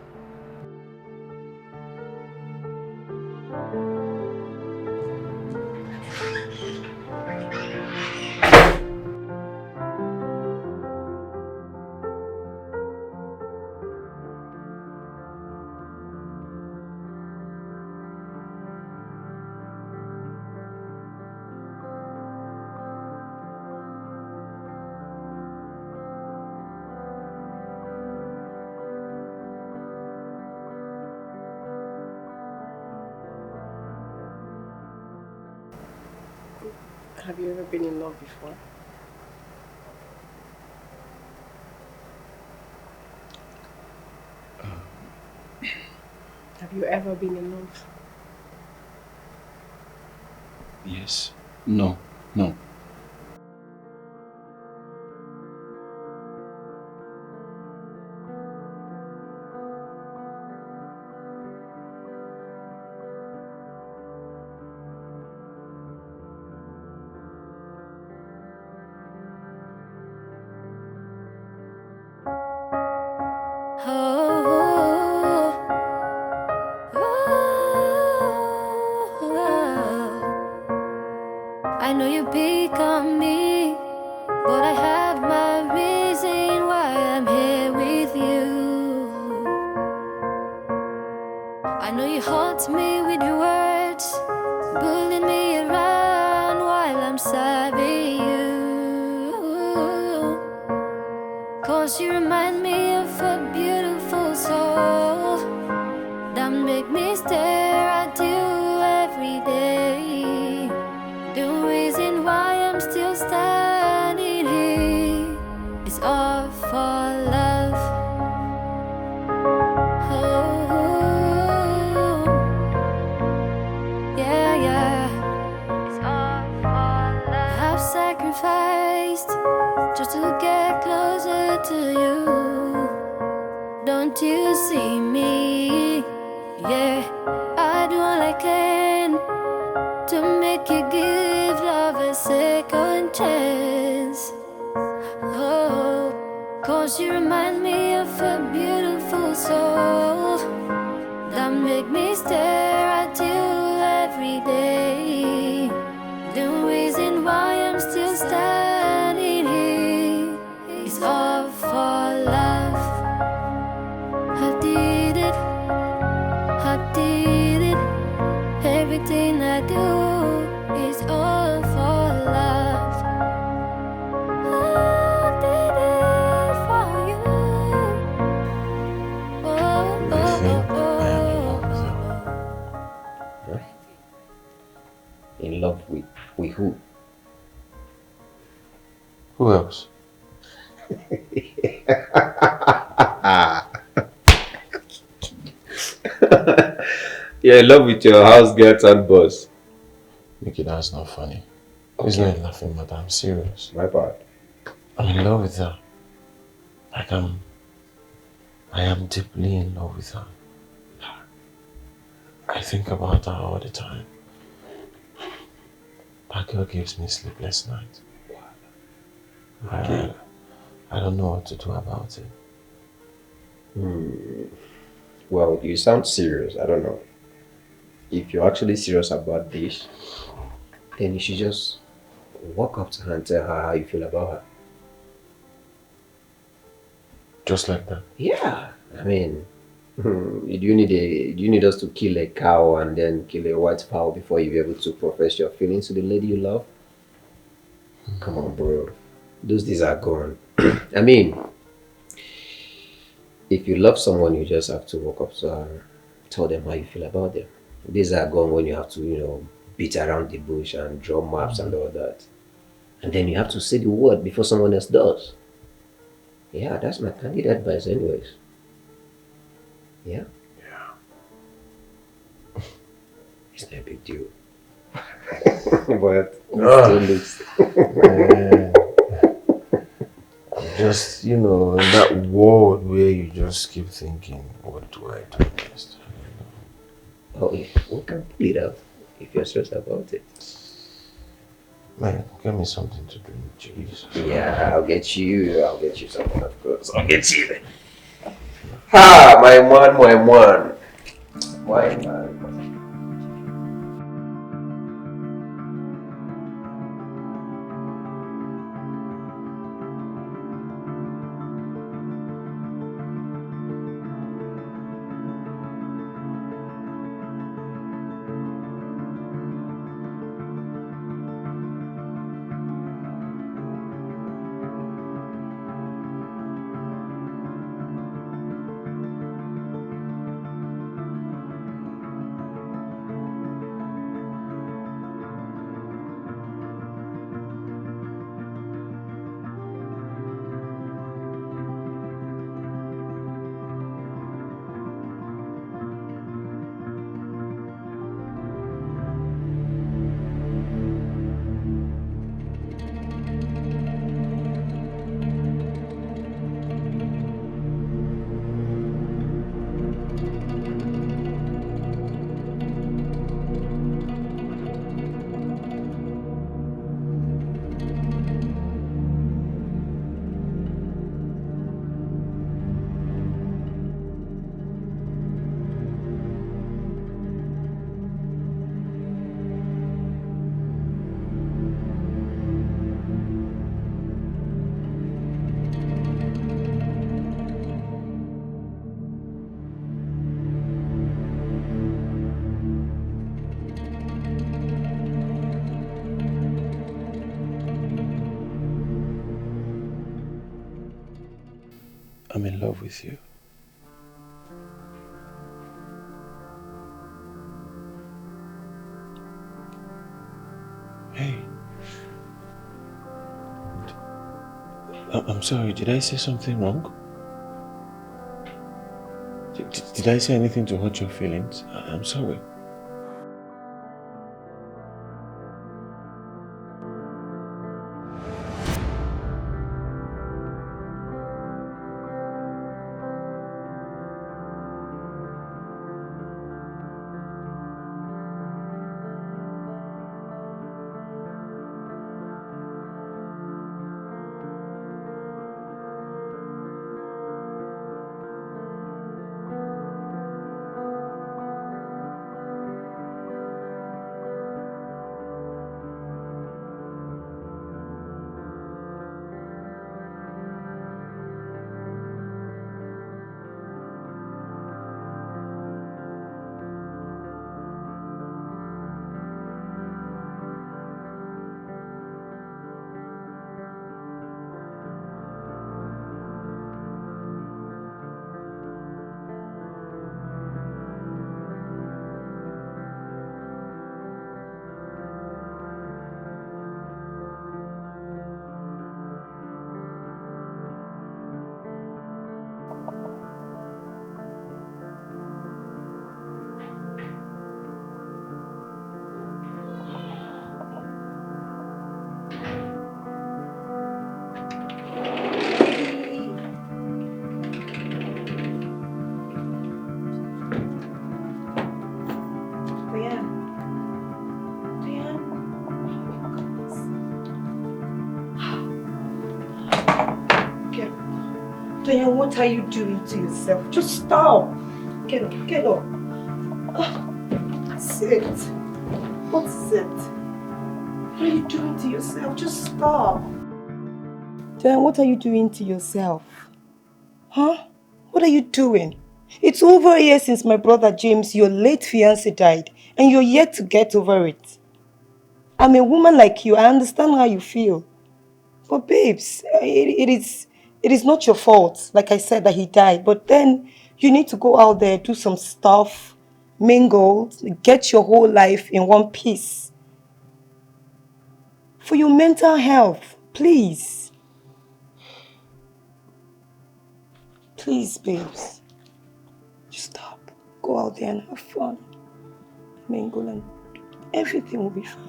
Have you ever been in love before? Have you ever been in love? Yes. No. I know you pick on me, but I have my reason why I'm here with you. I know you haunt me with your words, bullying me around while I'm serving you. 'Cause you remind me of a beautiful soul that make me stare at you every day. The reason why I'm still standing here is all for love. Oh, yeah, yeah. It's all for love. I've sacrificed just to get closer to you. Don't you see me? Yeah, I do all I can to make you give love a second chance. Oh, 'cause you remind me of a beautiful soul that make me stare at you every day. The reason why I'm still standing here is all for love. I did it, I did it. Everything I do is all for love. I did it for you. Oh, You think oh, I am in love with oh, her? oh. In love with who? Who else? You're in love with your house girl and boss. Mickey, that's not funny. It's not laughing, but I'm serious. My bad. I'm in love with her. I am deeply in love with her. I think about her all the time. That girl gives me sleepless nights. I don't know what to do about it. Well, you sound serious. I don't know. If you're actually serious about this, then you should just walk up to her and tell her how you feel about her. Just like that. Yeah. I mean, do you need us to kill a cow and then kill a white fowl before you be able to profess your feelings to the lady you love? Come on, bro. Those days are gone. I mean, if you love someone, you just have to walk up to her, tell them how you feel about them. These are gone when you have to, beat around the bush and draw maps and all that. And then you have to say the word before someone else does. Yeah, that's my candid advice anyways. Yeah? Yeah. It's not a big deal. But it still looks... Just, in that world where you just keep thinking, what do I do next? Oh, yeah. We can pull it out if you're stressed about it. Man, get me something to drink, jeez. Yeah, I'll get you something, of course. I'll get you. Ha! My man. My man. I'm in love with you. Hey. I'm sorry, did I say something wrong? Did I say anything to hurt your feelings? I'm sorry. Diane, what are you doing to yourself? Just stop. Get up, get up. Sit. What's it? What are you doing to yourself? Just stop. Diane, what are you doing to yourself? Huh? What are you doing? It's over a year since my brother James, your late fiancé, died, and you're yet to get over it. I'm a woman like you. I understand how you feel. But babes, it is not your fault, like I said, that he died. But then you need to go out there, do some stuff, mingle, get your whole life in one piece. For your mental health, please. Please, babes. Just stop. Go out there and have fun. Mingle and everything will be fine.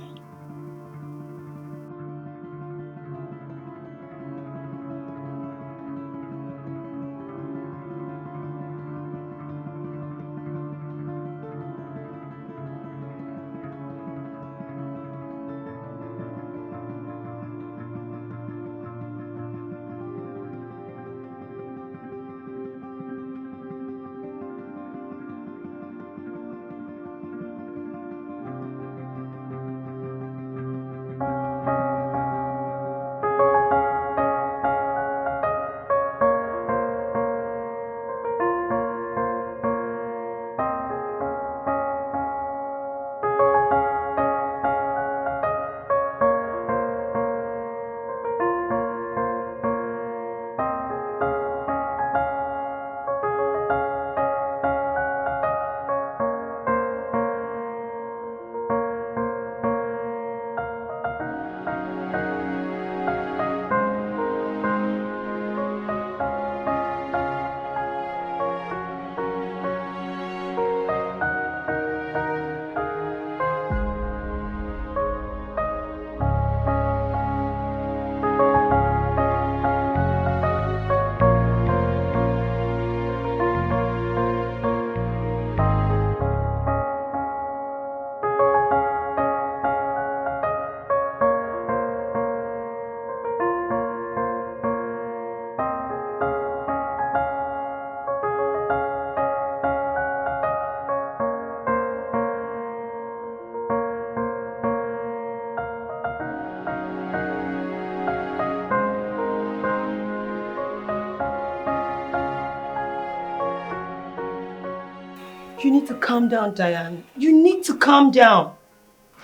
You need to calm down, Diane. You need to calm down.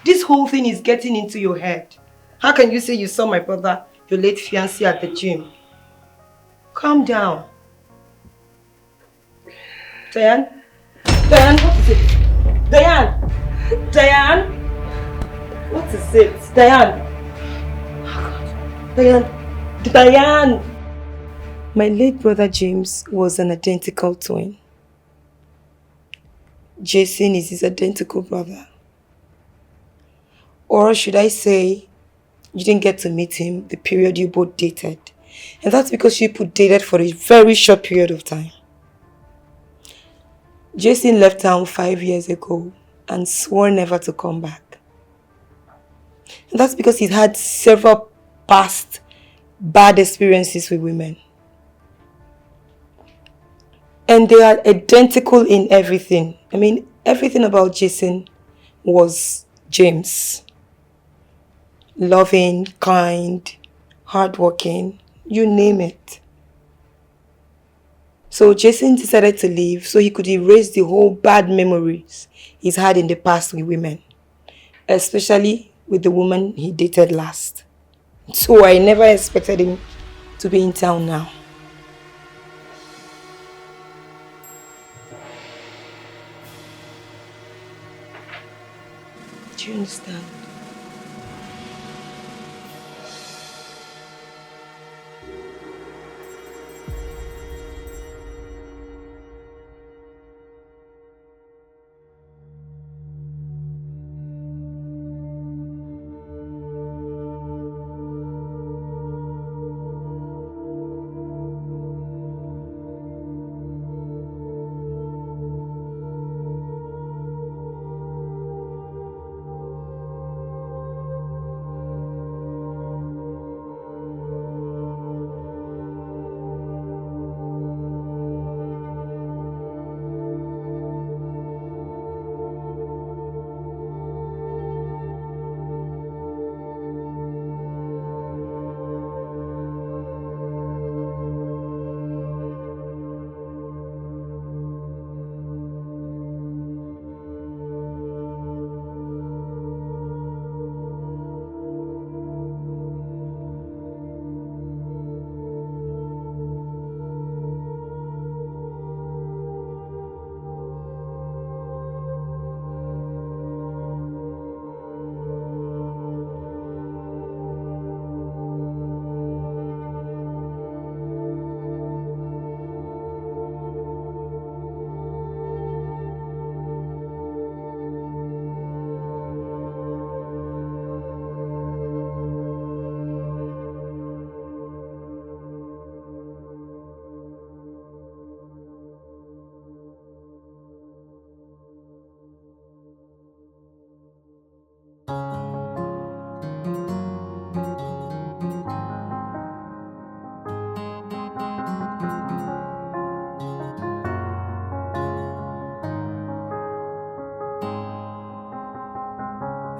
This whole thing is getting into your head. How can you say you saw my brother, your late fiancé, at the gym? Calm down. Diane? Diane, what is it? Diane! Diane! What is it? Diane! Diane! Diane! My late brother James was an identical twin. Jason is his identical brother. Or should I say, you didn't get to meet him the period you both dated. And that's because you both dated for a very short period of time. Jason left town 5 years ago and swore never to come back. And that's because he's had several past bad experiences with women. And they are identical in everything. I mean, everything about Jason was James. Loving, kind, hardworking, you name it. So Jason decided to leave so he could erase the whole bad memories he's had in the past with women. Especially with the woman he dated last. So I never expected him to be in town now. Do you understand?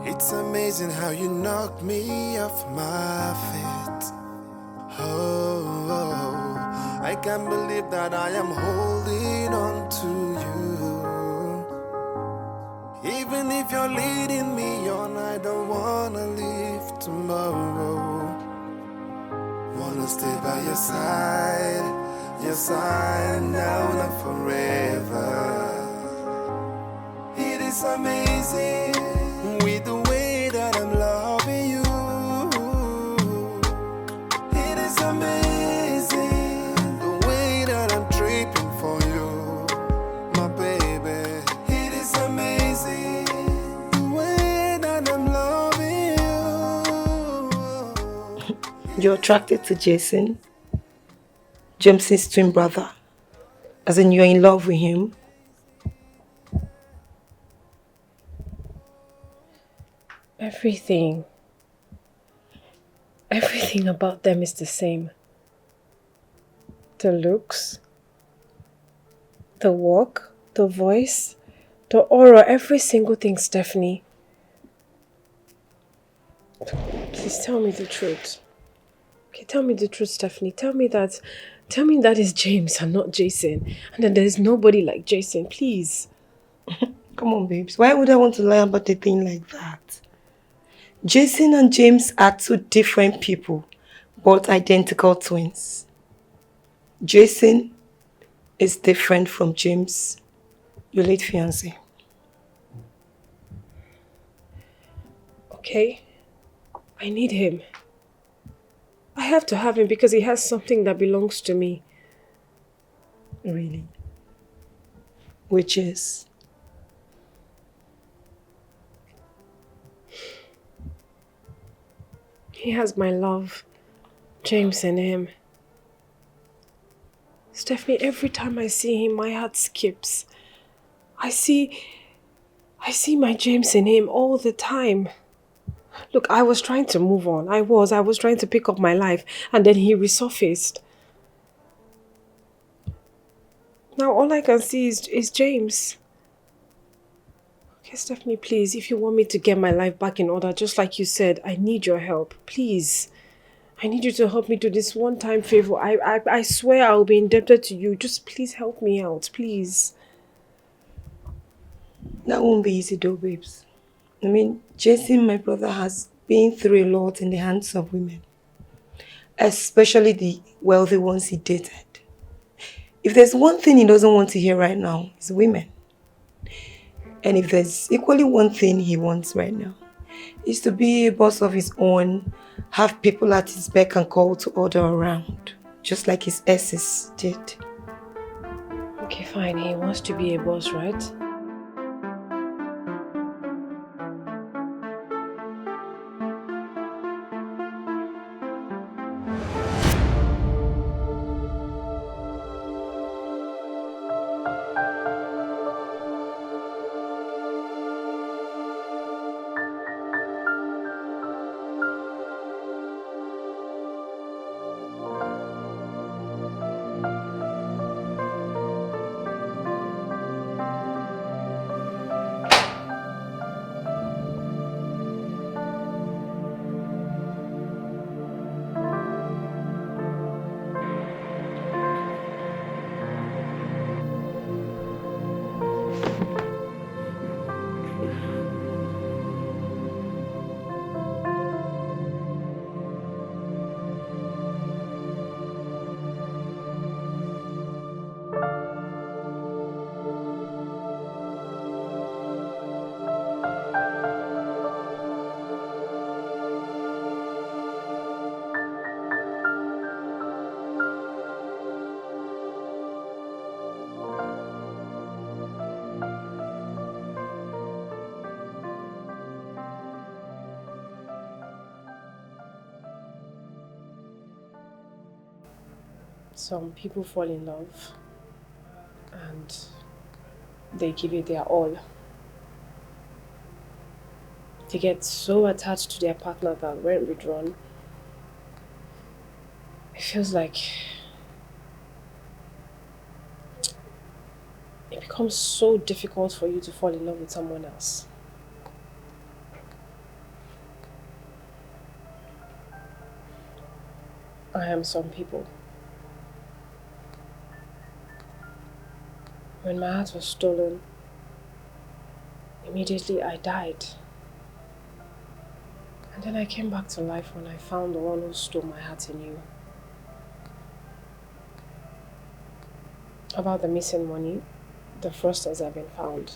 It's amazing how you knocked me off my feet. Oh, I can't believe that I am holding on to you. Even if you're leading me on, I don't wanna leave tomorrow. Wanna stay by your side now and forever. It is amazing with the way that I'm loving you. It is amazing the way that I'm tripping for you, my baby. It is amazing the way that I'm loving you. You're attracted to Jason, James's twin brother, as in you're in love with him. Everything about them is the same. The looks, the walk, the voice, the aura, every single thing, Stephanie. Please tell me the truth. Okay, tell me the truth, Stephanie. Tell me that is James and not Jason. And that there's nobody like Jason, please. Come on, babes. Why would I want to lie about a thing like that? Jason and James are two different people, but identical twins. Jason is different from James your late fiancé. Okay? I need him. I have to have him because he has something that belongs to me. Really? Which is? He has my love, James, in him. Stephanie, every time I see him, my heart skips. I see my James in him all the time. Look, I was trying to move on. I was trying to pick up my life, and then he resurfaced. Now all I can see is James. Okay, Stephanie, please, if you want me to get my life back in order, just like you said, I need your help. Please. I need you to help me do this one-time favor. I swear I'll be indebted to you. Just please help me out, please. That won't be easy though, babes. I mean, Jason, my brother, has been through a lot in the hands of women. Especially the wealthy ones he dated. If there's one thing he doesn't want to hear right now, it's women. And if there's equally one thing he wants right now, it's to be a boss of his own, have people at his beck and call to order around, just like his exes did. Okay, fine. He wants to be a boss, right? Some people fall in love and they give it their all. They get so attached to their partner that when withdrawn, it feels like it becomes so difficult for you to fall in love with someone else. I am some people. When my heart was stolen, immediately I died. And then I came back to life when I found the one who stole my heart in you. About the missing money, the fraudsters have been found.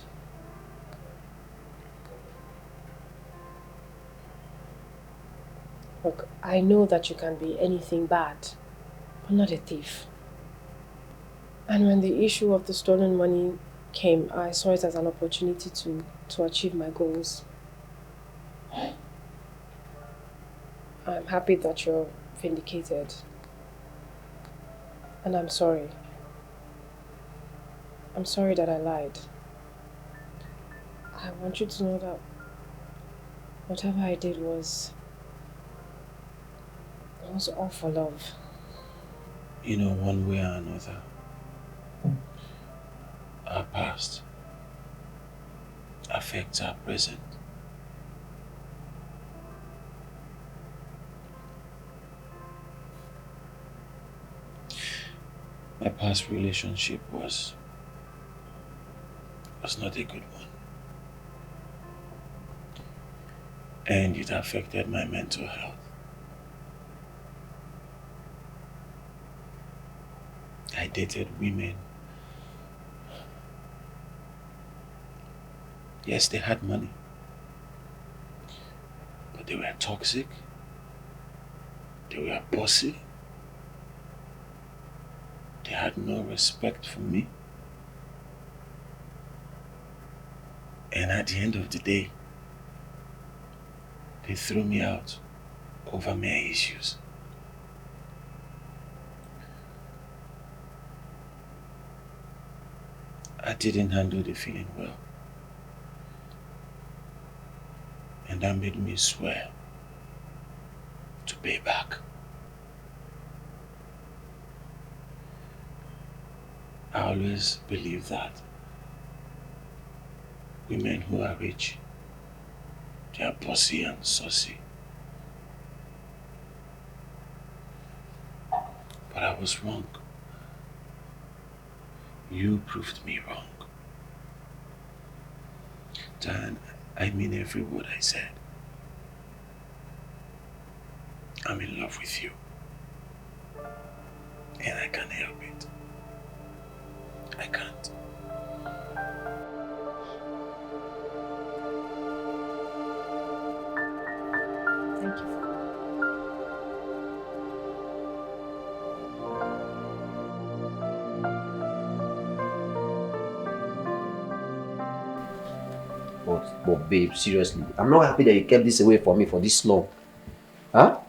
Look, I know that you can be anything bad, but not a thief. And when the issue of the stolen money came, I saw it as an opportunity to achieve my goals. I'm happy that you're vindicated. And I'm sorry. I'm sorry that I lied. I want you to know that whatever I did was all for love. You know, one way or another, our past affects our present. My past relationship was not a good one. And it affected my mental health. I dated women Yes, they had money. But they were toxic. They were bossy. They had no respect for me. And at the end of the day, they threw me out over mere issues. I didn't handle the feeling well. And that made me swear to pay back. I always believe that women who are rich, they are bossy and saucy. But I was wrong. You proved me wrong. Dan, I mean every word I said. I'm in love with you. And I can't help it. I can't. Thank you. But babe, seriously, I'm not happy that you kept this away from me for this long. Huh?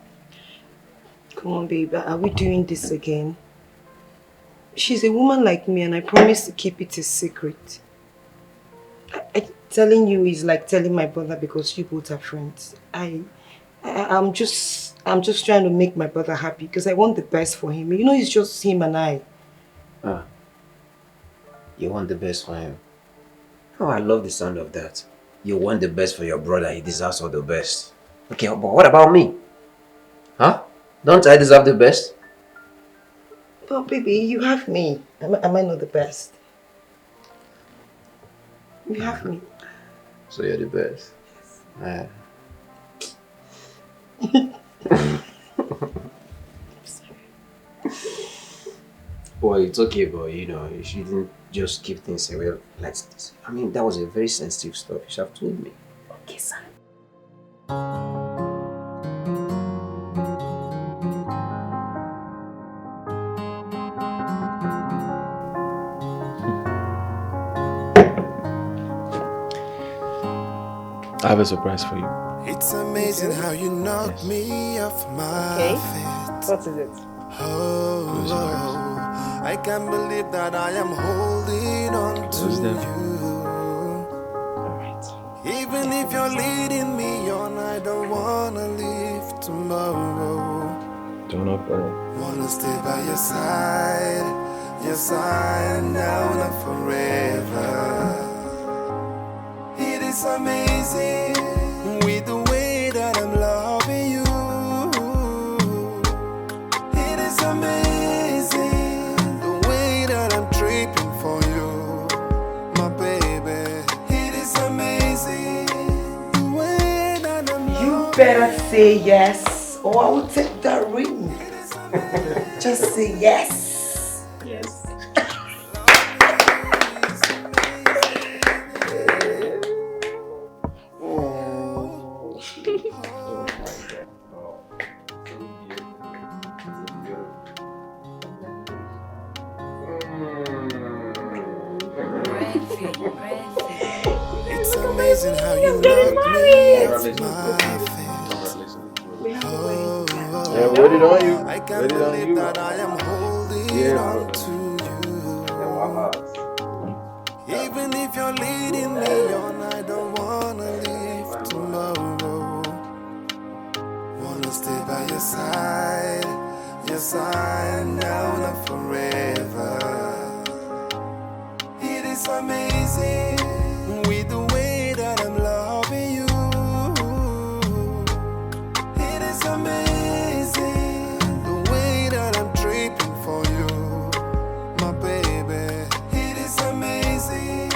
Come on, babe. Are we doing this again? She's a woman like me and I promise to keep it a secret. Telling you is like telling my brother because you both are friends. I'm just trying to make my brother happy because I want the best for him. You know, it's just him and I. You want the best for him? Oh, I love the sound of that. You want the best for your brother, he deserves all the best. Okay, but what about me? Huh? Don't I deserve the best? Well, baby, you have me. Am I not the best? You have me. So you're the best? Yes. Well, it's okay, but you know, you shouldn't just keep things away like this. I mean, that was a very sensitive stuff. You should have told me. Okay, sir. I have a surprise for you. It's amazing how you knock me off my feet. What is it? Oh, I can't believe that I am holding on to you. Alright. Even if you're leading me on, I don't wanna leave tomorrow. Don't open. Wanna stay by your side now and forever. It is amazing with the way that I'm loving you. It is amazing the way that I'm tripping for you, my baby. It is amazing the way that I'm You better say yes or I will take that ring. Just say yes. Yes. It's amazing how you knock me off my feet. Yeah, wait it on you. I can't believe that I am holding on to you. Even if you're leading me on, I don't wanna leave tomorrow. Wanna stay by your side now and forever. It is amazing with the way that I'm loving you. It is amazing the way that I'm tripping for you, my baby. It is amazing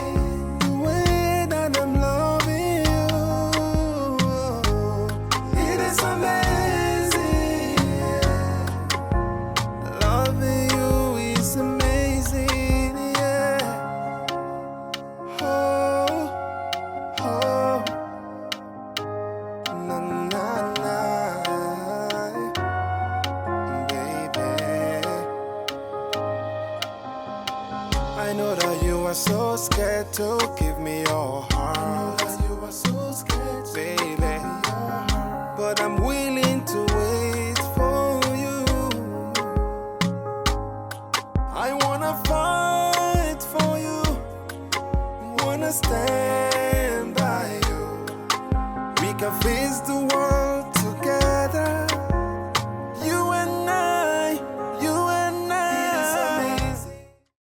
the way that I'm loving you. It is amazing. Loving you is amazing, yeah. Oh, know that you are so scared to give me your heart. I know that you are so scared, baby. But I'm willing to wait for you. I wanna fight for you. Wanna stand